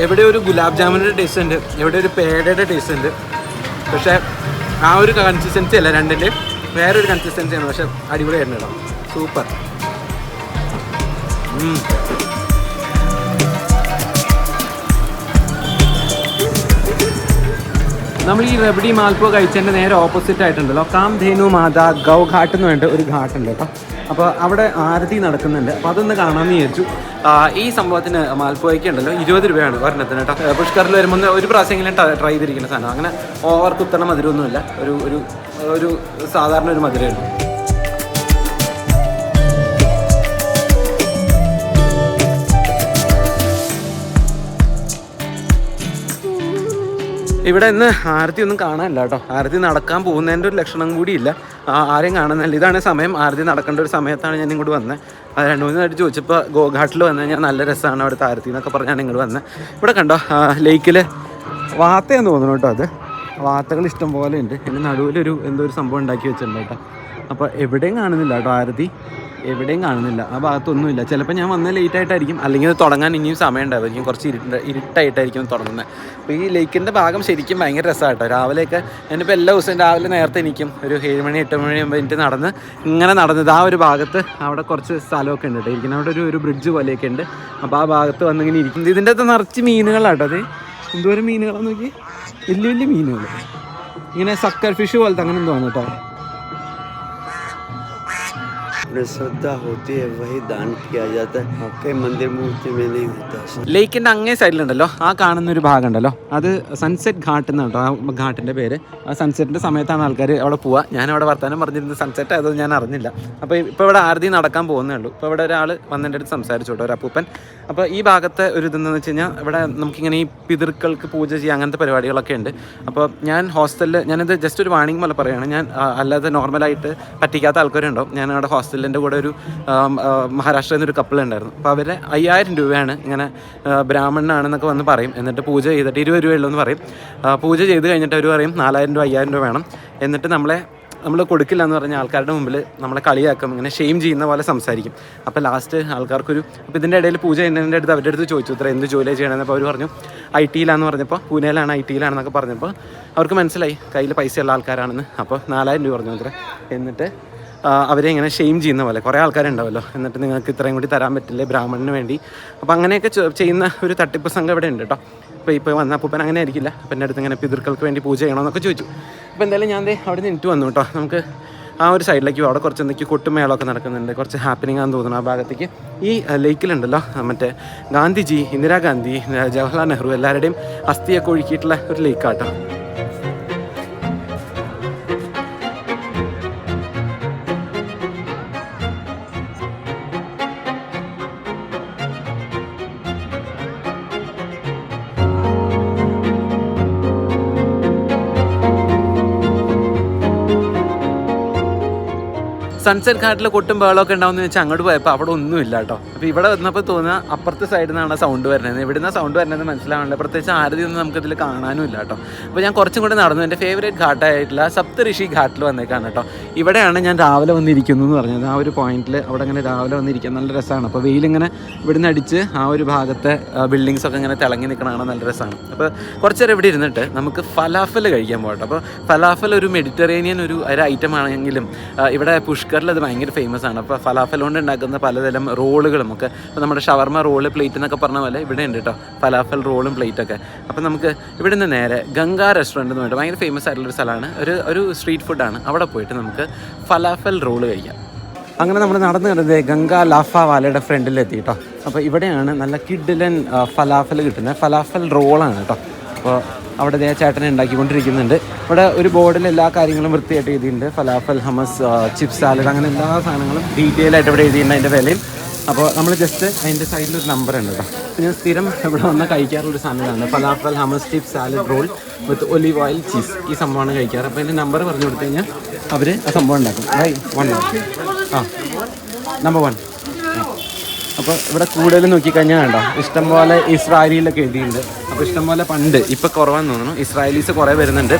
എവിടെ ഒരു ഗുലാബ് ജാമുൻ്റെ ടേസ്റ്റ് ഉണ്ട്, എവിടെ ഒരു പേടയുടെ ടേസ്റ്റ് ഉണ്ട്. പക്ഷേ ആ ഒരു കൺസിസ്റ്റൻസി അല്ല, രണ്ടിൻ്റെ വേറൊരു കൺസിസ്റ്റൻസിയാണ്. പക്ഷെ അടിപൊളിയായിരുന്നു കേട്ടോ, സൂപ്പർ. നമ്മൾ ഈ റബഡി മാൽപ്പോ കഴിച്ചതിൻ്റെ നേരെ ഓപ്പോസിറ്റ് ആയിട്ടുണ്ടല്ലോ കാംധേനു മാതാ ഗൗ ഘാട്ട് എന്ന് പറഞ്ഞിട്ട് ഒരു ഘാട്ടുണ്ട് കേട്ടോ. അപ്പോൾ അവിടെ ആരതി നടക്കുന്നുണ്ട്. അപ്പോൾ അതൊന്ന് കാണാമെന്ന് വിചാരിച്ചു. ഈ സംഭവത്തിന് മാൽപ്പോയ്ക്ക് ഉണ്ടല്ലോ 20 രൂപയാണ് ഒരെണ്ണത്തിന് കേട്ടോ. പുഷ്കറിൽ വരുമ്പോൾ ഒരു പ്രാവശ്യമെങ്കിലും ട്രൈ ചെയ്തിരിക്കുന്ന സാധനം. അങ്ങനെ ഓവർ കുത്തണ മധുരമൊന്നുമില്ല, ഒരു സാധാരണ ഒരു മധുരമുണ്ട്. ഇവിടെ ഇന്ന് ആരതി ഒന്നും കാണാനില്ല കേട്ടോ. ആരതി നടക്കാൻ പോകുന്നതിൻ്റെ ഒരു ലക്ഷണം കൂടിയില്ല, ആരെയും കാണുന്നില്ല. ഇതാണ് സമയം, ആരതി നടക്കേണ്ട ഒരു സമയത്താണ് ഞാൻ ഇങ്ങോട്ട് വന്നത്. അത് 2-3 നായിട്ട് ചോദിച്ചപ്പോൾ ഗോഘാട്ടിൽ വന്നു കഴിഞ്ഞാൽ നല്ല രസമാണ് അവിടുത്തെ ആരതി എന്നൊക്കെ പറഞ്ഞാണ് ഇങ്ങോട്ട് വന്നത്. ഇവിടെ കണ്ടോ ലേക്കിൽ വാത്തയാന്ന് തോന്നുന്നു കേട്ടോ. അത് വാത്തകൾ ഇഷ്ടം പോലെ ഉണ്ട്. എൻ്റെ നടുവിലൊരു എന്തോ ഒരു സംഭവം ഉണ്ടാക്കി വെച്ചിട്ടുണ്ട് കേട്ടോ. അപ്പോൾ എവിടെയും കാണുന്നില്ല കേട്ടോ ആരതി, എവിടെയും കാണുന്നില്ല. ആ ഭാഗത്തൊന്നുമില്ല. ചിലപ്പോൾ ഞാൻ വന്ന ലേറ്റ് ആയിട്ടായിരിക്കും, അല്ലെങ്കിൽ അത് തുടങ്ങാൻ ഇനിയും സമയം ഉണ്ടായിരിക്കും. കുറച്ച് ഇരുട്ടായിട്ടായിരിക്കും തുടങ്ങുന്നത്. അപ്പോൾ ഈ ലേക്കിൻ്റെ ഭാഗം ശരിക്കും ഭയങ്കര രസമാണ് കേട്ടോ. രാവിലെയൊക്കെ ഞാനിപ്പോൾ എല്ലാ ദിവസവും രാവിലെ നേരത്തെ എനിക്കും ഒരു 7 മണി 8 മണി ആകുമ്പോൾ എനിക്ക് നടന്നത് ആ ഒരു ഭാഗത്ത് അവിടെ കുറച്ച് സ്ഥലമൊക്കെ ഉണ്ട് കേട്ടോ. ഇരിക്കുന്ന അവിടെ ഒരു ബ്രിഡ്ജ് പോലെയൊക്കെ ഉണ്ട്. അപ്പോൾ ആ ഭാഗത്ത് വന്നിങ്ങനെ ഇരിക്കുന്നത്. ഇതിൻ്റെ അകത്ത് നിറച്ച് മീനുകളാട്ടോ. അത് എന്തോരം മീനുകളാന്ന് നോക്കി, വലിയ വലിയ മീനുകൾ, ഇങ്ങനെ സക്കർ ഫിഷ് പോലത്തെ അങ്ങനെ എന്തോ ആണ് കേട്ടോ. श्रद्धा होती है वही दान किया जाता है, कई मंदिर मूर्ति में नहीं होता. ലേക്കിൻ്റെ അങ്ങേ സൈഡിലുണ്ടല്ലോ ആ കാണുന്നൊരു ഭാഗം ഉണ്ടല്ലോ, അത് സൺസെറ്റ് ഘാട്ട് എന്നാണ് കേട്ടോ ആ ഘാട്ടിൻ്റെ പേര്. ആ സൺസെറ്റിൻ്റെ സമയത്താണ് ആൾക്കാർ അവിടെ പോവുക. ഞാനവിടെ വർത്താനം പറഞ്ഞിരുന്നത് സൺസെറ്റ് ആയതൊന്നും ഞാൻ അറിഞ്ഞില്ല. അപ്പോൾ ഇപ്പോൾ ഇവിടെ ആരതി നടക്കാൻ പോകുന്നേ ഉള്ളൂ. ഇപ്പോൾ ഇവിടെ ഒരാൾ വന്നെൻ്റെ അടുത്ത് സംസാരിച്ചു കേട്ടോ, ഒരു അപ്പൂപ്പൻ. അപ്പോൾ ഈ ഭാഗത്തെ ഒരു ഇതെന്ന് വെച്ച് കഴിഞ്ഞാൽ ഇവിടെ നമുക്കിങ്ങനെ ഈ പിതൃക്കൾക്ക് പൂജ ചെയ്യുക അങ്ങനത്തെ പരിപാടികളൊക്കെ ഉണ്ട്. അപ്പോൾ ഞാൻ ഹോസ്റ്റലിൽ, ഞാനിത് ജസ്റ്റ് ഒരു വാണിംഗ് പോലെ പറയുകയാണ്. ഞാൻ അല്ലാതെ നോർമലായിട്ട് പറ്റിക്കാത്ത ആൾക്കാരുണ്ടാവും. ഞാൻ അവിടെ ഹോസ്റ്റലിൻ്റെ കൂടെ ഒരു മഹാരാഷ്ട്രയിൽ നിന്നൊരു കപ്പിൾ ഉണ്ടായിരുന്നു. അപ്പോൾ അവർ 5000 രൂപയാണ് ഇങ്ങനെ ബ്രാഹ്മണനാണെന്നൊക്കെ വന്ന് പറയും. എന്നിട്ട് പൂജ ചെയ്തിട്ട് 20 രൂപയുള്ളൂ എന്ന് പറയും. പൂജ ചെയ്ത് കഴിഞ്ഞിട്ട് അവർ പറയും 4000 രൂപ 5000 രൂപ വേണം. എന്നിട്ട് നമ്മൾ കൊടുക്കില്ല എന്ന് പറഞ്ഞ ആൾക്കാരുടെ മുമ്പിൽ നമ്മളെ കളിയാക്കും, ഇങ്ങനെ ഷെയിം ചെയ്യുന്ന പോലെ സംസാരിക്കും. അപ്പോൾ ലാസ്റ്റ് ആൾക്കാർക്കൊരു, അപ്പോൾ ഇതിൻ്റെ ഇടയിൽ പൂജ ചെയ്യുന്നതിൻ്റെ അടുത്ത് അവരുടെ അടുത്ത് ചോദിച്ചു ഇത്ര എന്ത് ജോലി ചെയ്യണമെന്ന്. അപ്പോൾ അവർ പറഞ്ഞു IT യിലാന്ന് പറഞ്ഞപ്പോൾ, പൂനെയിലാണ് IT യിലാണെന്നൊക്കെ പറഞ്ഞപ്പോൾ അവർക്ക് മനസ്സിലായി കയ്യിൽ പൈസയുള്ള ആൾക്കാരാണെന്ന്. അപ്പോൾ 4000 രൂപ പറഞ്ഞു അത്ര. എന്നിട്ട് അവരെ ഇങ്ങനെ ഷെയിം ചെയ്യുന്ന പോലെ കുറേ ആൾക്കാരുണ്ടാവുമല്ലോ, എന്നിട്ട് നിങ്ങൾക്ക് ഇത്രയും കൂടി തരാൻ പറ്റില്ലേ ബ്രാഹ്മണന് വേണ്ടി. അപ്പോൾ അങ്ങനെയൊക്കെ ചെയ്യുന്ന ഒരു തട്ടിപ്പ് സംഘം ഇവിടെ ഉണ്ട് കേട്ടോ. ഇപ്പോൾ വന്ന അപ്പൂപ്പൻ അങ്ങനെ ആയിരിക്കില്ല. അപ്പം എൻ്റെ അടുത്ത് ഇങ്ങനെ പിതൃക്കൾക്ക് വേണ്ടി പൂജ ചെയ്യണമെന്നൊക്കെ ചോദിച്ചു. അപ്പോൾ എന്തായാലും ഞാൻ അവിടെ നിന്ന് വന്നു കേട്ടോ. നമുക്ക് ആ ഒരു സൈഡിലേക്ക് അവിടെ കുറച്ച് എന്തൊക്കെയോ കൊട്ടുമേളമൊക്കെ നടക്കുന്നുണ്ട്, കുറച്ച് ഹാപ്പനിങ് ആണെന്ന് തോന്നുന്നു ആ ഭാഗത്തേക്ക്. ഈ ലേക്കിലുണ്ടല്ലോ മറ്റേ ഗാന്ധിജി, ഇന്ദിരാഗാന്ധി, ജവഹർലാൽ നെഹ്റു എല്ലാവരുടെയും അസ്ഥിയൊക്കെ ഒഴുക്കിയിട്ടുള്ള ഒരു ലേക്കാട്ടോ. സൺസെറ്റ് ഘാട്ടിൽ കൊട്ടും ബഹളമൊക്കെ ഉണ്ടാവുമെന്ന് വെച്ചാൽ അങ്ങോട്ട് പോയപ്പോൾ അവിടെ ഒന്നുമില്ല കേട്ടോ. അപ്പോൾ ഇവിടെ വന്നപ്പോൾ തോന്നുക അപ്പുറത്തെ സൈഡിൽ നിന്നാണ് സൗണ്ട് വരുന്നത്. ഇവിടുന്ന് സൗണ്ട് വരുന്നത് മനസ്സിലാവണില്ല. പ്രത്യേകിച്ച് ആരതി ഒന്നും നമുക്കിതിൽ കാണാനും ഇല്ല കേട്ടോ. അപ്പോൾ ഞാൻ കുറച്ചും കൂടെ നടന്നു. എൻ്റെ ഫേവറേറ്റ് ഘാട്ടായിട്ടുള്ള സപ്തഋഷി ഘാട്ടിൽ വന്നേക്കാണ് കേട്ടോ. ഇവിടെയാണ് ഞാൻ രാവിലെ വന്നിരിക്കുന്നു എന്ന് പറഞ്ഞത്. ആ ഒരു പോയിന്റിൽ അവിടെ ഇങ്ങനെ രാവിലെ വന്നിരിക്കാൻ നല്ല രസമാണ്. അപ്പോൾ വെയിലിങ്ങനെ ഇവിടുന്ന് അടിച്ച് ആ ഒരു ഭാഗത്തെ ബിൽഡിങ്സൊക്കെ ഇങ്ങനെ തിളങ്ങി നിൽക്കണതാണ് നല്ല രസമാണ്. അപ്പോൾ കുറച്ച് നേരം ഇവിടെ ഇരുന്നിട്ട് നമുക്ക് ഫലാഫൽ കഴിക്കാൻ പോകട്ടോ. അപ്പോൾ ഫലാഫൽ ഒരു മെഡിറ്ററേനിയൻ ഒരു ഐറ്റം ആണെങ്കിലും ഇവിടെ പുഷ്കറിൽ അത് ഭയങ്കര ഫേമസ് ആണ്. അപ്പോൾ ഫലാഫൽ കൊണ്ട് ഉണ്ടാക്കുന്ന പലതരം റോളുകളും ഒക്കെ, ഇപ്പോൾ നമ്മുടെ ഷവർമ റോള് പ്ലേറ്റ് എന്നൊക്കെ പറഞ്ഞ പോലെ ഇവിടെ ഉണ്ട് കേട്ടോ ഫലാഫൽ റോളും പ്ലേറ്റൊക്കെ. അപ്പോൾ നമുക്ക് ഇവിടെ നിന്ന് നേരെ ഗംഗാ റെസ്റ്റോറൻറ്റ് എന്ന് പറഞ്ഞിട്ട് ഭയങ്കര ഫേമസ് ആയിട്ടുള്ളൊരു സ്ഥലമാണ്, ഒരു സ്ട്രീറ്റ് ഫുഡാണ്. അവിടെ പോയിട്ട് നമുക്ക് ഫലാഫൽ റോള് കഴിക്കാം. അങ്ങനെ നമ്മൾ നടന്നു കണ്ടത് ഗംഗാ ലാഫ വാലയുടെ ഫ്രണ്ടിലെത്തി കേട്ടോ. അപ്പോൾ ഇവിടെയാണ് നല്ല കിഡിലൻ ഫലാഫൽ കിട്ടുന്നത്. ഫലാഫൽ റോളാണ് കേട്ടോ. അപ്പോൾ അവിടെ ചേട്ടനെ ഉണ്ടാക്കിക്കൊണ്ടിരിക്കുന്നുണ്ട്. ഇവിടെ ഒരു ബോർഡിൽ എല്ലാ കാര്യങ്ങളും വൃത്തിയായിട്ട് എഴുതിയിട്ടുണ്ട്. ഫലാഫൽ, ഹമസ്, ചിപ്സ്, സാലഡ്, അങ്ങനെ എല്ലാ സാധനങ്ങളും ഡീറ്റെയിൽ ആയിട്ട് ഇവിടെ എഴുതിയിട്ടുണ്ട് അതിൻ്റെ വിലയും. അപ്പോൾ നമ്മൾ ജസ്റ്റ് അതിൻ്റെ സൈഡിലൊരു നമ്പർ ഉണ്ട് കേട്ടോ. ഞാൻ സ്ഥിരം ഇവിടെ വന്ന് കഴിക്കാറുള്ളൊരു സാധനമാണ് falafel hummus dip salad roll with olive oil cheese. ഈ സംഭവമാണ് കഴിക്കാറ്. അപ്പോൾ എൻ്റെ നമ്പർ പറഞ്ഞു കൊടുത്തു കഴിഞ്ഞാൽ അവർ ആ സംഭവം ഉണ്ടാക്കും. By 1 number 1. അപ്പോൾ ഇവിടെ കൂടുതൽ നോക്കിക്കഴിഞ്ഞാൽ കണ്ടോ ഇഷ്ടംപോലെ ഇസ്രായേലിലൊക്കെ എഴുതിയിട്ടുണ്ട്. അപ്പോൾ ഇഷ്ടംപോലെ പണ്ട് ഇപ്പോൾ കുറവാന്ന് തോന്നുന്നു ഇസ്രായേലീസ് കുറേ വരുന്നുണ്ട്.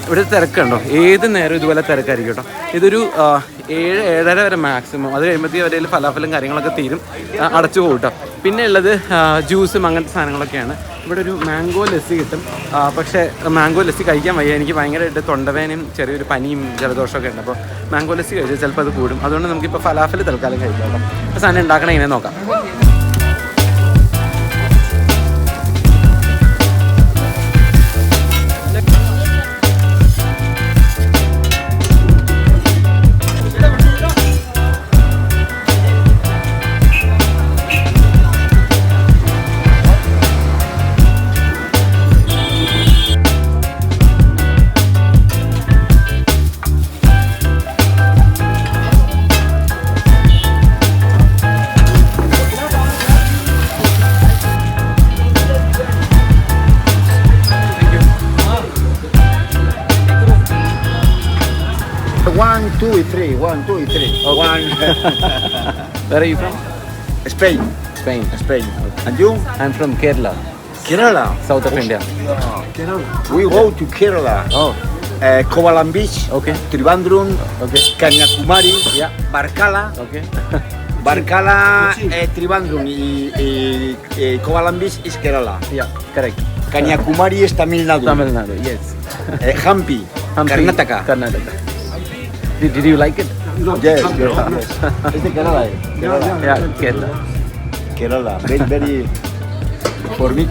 ഇവിടെ തിരക്കുണ്ടോ, ഏത് നേരം ഇതുപോലെ തിരക്കായിരിക്കും കേട്ടോ. ഇതൊരു 7-7:30 വരെ മാക്സിമം. അത് കഴിയുമ്പോഴത്തേക്കും അവരുടെ ഫലാഫലും കാര്യങ്ങളൊക്കെ തീരും, അടച്ചു പോകും കേട്ടോ. പിന്നെ ഉള്ളത് ജ്യൂസും അങ്ങനത്തെ സാധനങ്ങളൊക്കെയാണ്. ഇവിടെ ഒരു മാംഗോ ലസ്സി കിട്ടും. പക്ഷേ മാംഗോ ലസ്സി കഴിക്കാൻ വയ്യ, എനിക്ക് ഭയങ്കരമായിട്ട് തൊണ്ടവേനയും ചെറിയൊരു പനിയും ജലദോഷമൊക്കെ ഉണ്ട്. അപ്പോൾ മാംഗോ ലസ്സി കഴിച്ചാൽ ചിലപ്പോൾ അത് കൂടും. അതുകൊണ്ട് നമുക്കിപ്പോൾ ഫലാഫൽ തൽക്കാലം കഴിക്കാം കേട്ടോ. അപ്പോൾ സാധനം ഉണ്ടാക്കണേ ഇങ്ങനെ നോക്കാം. One, two, three. 1, 2, 3. One. Where are you from? Spain. Spain. Spain. And you? I'm from Kerala, Kerala. south of India. We go to Kerala. Oh, Kovalam Beach. okay. Trivandrum. Okay. Kanyakumari. Yeah. Barkala. Okay. Barkala, Trivandrum y Kovalam Beach is Kerala. Yeah, correct. Kanyakumari is Tamil Nadu. Tamil Nadu, yes. Hampi. Karnataka. Karnataka. Did you like it? Yes, yes. Is it Kerala? Yeah, Kerala. Kerala. Very, very. For me,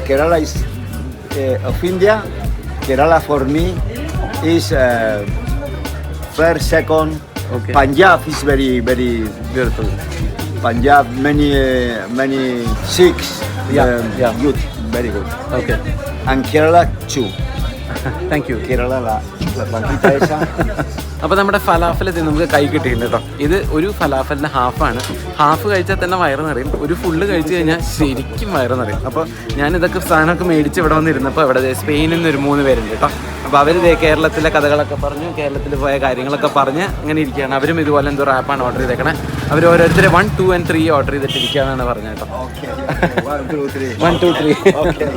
Kerala is of India. Kerala for me is first, second. Okay. Punjab is very, very Beautiful. Punjab. Many Sikhs. Yeah. Good. Very good. Okay. And Kerala too. Thank you. Kerala la blanquita esa. അപ്പോൾ നമ്മുടെ falafel ഇത് നമുക്ക് കൈ കിട്ടിയിട്ടുണ്ട് കേട്ടോ. ഇത് ഒരു ഫലാഫലിൻ്റെ ഹാഫാണ്. Half കഴിച്ചാൽ തന്നെ വയറ് നിറയും. ഒരു ഫുള്ള് കഴിച്ച് കഴിഞ്ഞാൽ ശരിക്കും വയറ് നിറയും. അപ്പോൾ ഞാനിതൊക്കെ സാധനമൊക്കെ മേടിച്ച് ഇവിടെ വന്നിരുന്നപ്പോൾ ഇവിടെ സ്പെയിനിൽ നിന്ന് ഒരു 3 പേരുണ്ട് കേട്ടോ. അപ്പോൾ അവർ കേരളത്തിലെ കഥകളൊക്കെ പറഞ്ഞു, കേരളത്തിൽ പോയ കാര്യങ്ങളൊക്കെ പറഞ്ഞ് അങ്ങനെ ഇരിക്കുകയാണ്. അവരും ഇതുപോലെ എന്തോ റാപ്പാണ് ഓർഡർ ചെയ്തേക്കണേ. അവർ ഓരോരുത്തർ 1, 2 and 3 ഓർഡർ ചെയ്തിട്ടിരിക്കുകയെന്നാണ് പറഞ്ഞത് കേട്ടോ. 1, 2, 3. 1, 2, 3. Okay.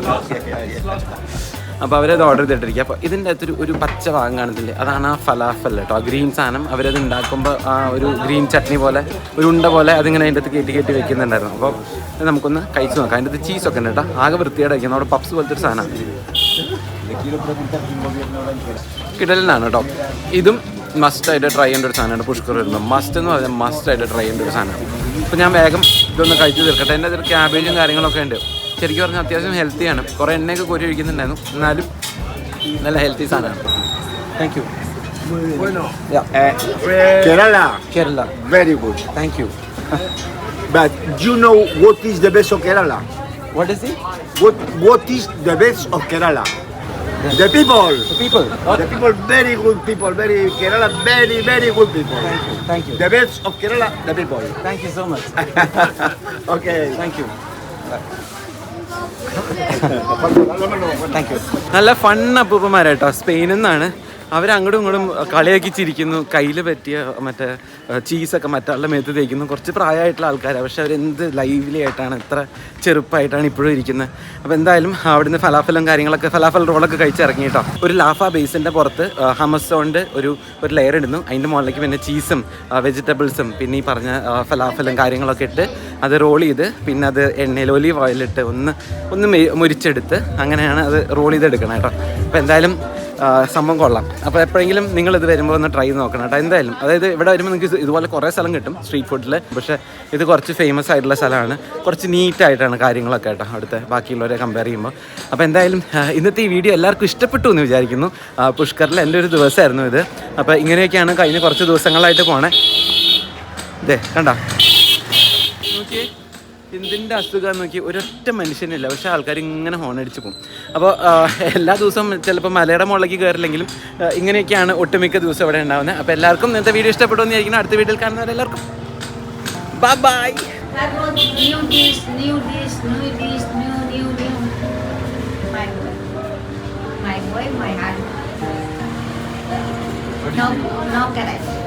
അപ്പോൾ അവരത് ഓർഡർ ചെയ്തിട്ടിരിക്കുക. അപ്പോൾ ഇതിൻ്റെ അകത്തൊരു ഒരു പച്ച ഭാഗം കാണത്തില്ലേ, അതാണ് ആ ഫലാഫൽ കേട്ടോ. ആ ഗ്രീൻ സാധനം അവരത് ഉണ്ടാക്കുമ്പോൾ ആ ഒരു ഗ്രീൻ ചട്നി പോലെ ഒരു ഉണ്ട പോലെ അതിങ്ങനെ അതിൻ്റെ അകത്ത് കയറ്റി വെക്കുന്നുണ്ടായിരുന്നു. അപ്പോൾ ഇത് നമുക്കൊന്ന് കഴിച്ച് നോക്കാം. അതിൻ്റെ അകത്ത് ചീസൊക്കെ ഉണ്ട് കേട്ടോ. ആകെ വൃത്തിയോടെ വയ്ക്കുന്നത് അവിടെ പപ്സ് പോലത്തെ ഒരു സാധനമാണ്. കിടലിനാണ് കേട്ടോ. ഇതും മസ്റ്റായിട്ട് ട്രൈ ചെയ്യേണ്ട ഒരു സാധനമാണ്. പുഷ്കർ വരുമ്പോൾ മസ്റ്റ് എന്ന് പറഞ്ഞാൽ മസ്റ്റായിട്ട് ട്രൈ ചെയ്യേണ്ട ഒരു സാധനമാണ്. അപ്പോൾ ഞാൻ വേഗം ഇതൊന്ന് കഴിച്ച് തീർക്കട്ടെ. എൻ്റെ അതിൽ ക്യാബേജും കാര്യങ്ങളൊക്കെ ഉണ്ട്. ശരിക്കും പറഞ്ഞാൽ അത്യാവശ്യം ഹെൽത്തിയാണ്. കുറേ എണ്ണയൊക്കെ കോരി ഒഴിക്കുന്നുണ്ടായിരുന്നു, എന്നാലും നല്ല ഹെൽത്തി സാധനമാണ്. Thank you. Kerala. Kerala. Very good. Thank you. But you know what is the best of Kerala? What is it? What is the best of Kerala? The people. People. The people, very good people. Very Kerala, very, very good people. Thank you. The best of Kerala, the people. Thank you so much. Okay. Thank you. Thank you. നല്ല fun അപ്പൂപ്പന്മാരാട്ടോ. സ്പെയിനിൽ നിന്നാണ്. അവരങ്ങോട്ടും ഇങ്ങോട്ടും കളിയാക്കി ചിരിക്കുന്നു. കയ്യിൽ പറ്റിയ മറ്റേ ചീസൊക്കെ മറ്റുള്ള മേത്ത് തേക്കുന്നു. കുറച്ച് പ്രായമായിട്ടുള്ള ആൾക്കാരാണ്, പക്ഷെ അവരെന്ത് ലൈവ്ലി ആയിട്ടാണ്, എത്ര ചെറുപ്പമായിട്ടാണ് ഇപ്പോഴും ഇരിക്കുന്നത്. അപ്പോൾ എന്തായാലും അവിടുന്ന് ഫലാഫലും കാര്യങ്ങളൊക്കെ ഫലാഫൽ റോളൊക്കെ കഴിച്ചിറങ്ങി കേട്ടോ. ഒരു ലാഫ ബേസിൻ്റെ പുറത്ത് ഹമസോണ്ട് ഒരു ലെയർ ഇടുന്നു. അതിൻ്റെ മുകളിലേക്ക് പിന്നെ ചീസും വെജിറ്റബിൾസും പിന്നെ ഈ പറഞ്ഞ ഫലാഫലും കാര്യങ്ങളൊക്കെ ഇട്ട് അത് റോൾ ചെയ്ത് പിന്നെ അത് എണ്ണയിൽ ഒലിവ് ഓയിലിട്ട് ഒന്ന് മുരിച്ചെടുത്ത് അങ്ങനെയാണ് അത് റോൾ ചെയ്തെടുക്കണം കേട്ടോ. അപ്പോൾ എന്തായാലും സംഭവം കൊള്ളാം. അപ്പോൾ എപ്പോഴെങ്കിലും നിങ്ങളിത് വരുമ്പോൾ ഒന്ന് ട്രൈ നോക്കണം കേട്ടോ. എന്തായാലും അതായത് ഇവിടെ വരുമ്പോൾ നിങ്ങൾക്ക് ഇതുപോലെ കുറേ സ്ഥലം കിട്ടും സ്ട്രീറ്റ് ഫുഡിൽ. പക്ഷേ ഇത് കുറച്ച് ഫേമസ് ആയിട്ടുള്ള സ്ഥലമാണ്. കുറച്ച് നീറ്റായിട്ടാണ് കാര്യങ്ങളൊക്കെ കേട്ടോ അവിടുത്തെ ബാക്കിയുള്ളവരെ കമ്പയർ ചെയ്യുമ്പോൾ. അപ്പോൾ എന്തായാലും ഇന്നത്തെ ഈ വീഡിയോ എല്ലാവർക്കും ഇഷ്ടപ്പെട്ടു എന്ന് വിചാരിക്കുന്നു. പുഷ്കറിൽ എൻ്റെ ഒരു ദിവസമായിരുന്നു ഇത്. അപ്പോൾ ഇങ്ങനെയൊക്കെയാണ് കഴിഞ്ഞ കുറച്ച് ദിവസങ്ങളായിട്ട് പോണേ. ഇതേ കണ്ടോ, നോക്കിയേ എന്തിൻ്റെ അസുഖം നോക്കി ഒരൊറ്റ മനുഷ്യനില്ല, പക്ഷേ ആൾക്കാർ ഇങ്ങനെ ഹോണടിച്ച് പോകും. അപ്പോൾ എല്ലാ ദിവസവും ചിലപ്പോൾ മലയുടെ മുകളിലേക്ക് കയറില്ലെങ്കിലും ഇങ്ങനെയൊക്കെയാണ് ഒട്ടുമിക്ക ദിവസം ഇവിടെ ഉണ്ടാകുന്നത്. അപ്പോൾ എല്ലാവർക്കും ഇന്നത്തെ വീഡിയോ ഇഷ്ടപ്പെട്ടു എന്ന് വിചാരിക്കുന്നു. അടുത്ത വീഡിയോയിൽ കാണുന്നവരെല്ലാവർക്കും by. That was new dish, new dish, new dish, new. My boy, my husband. No garage.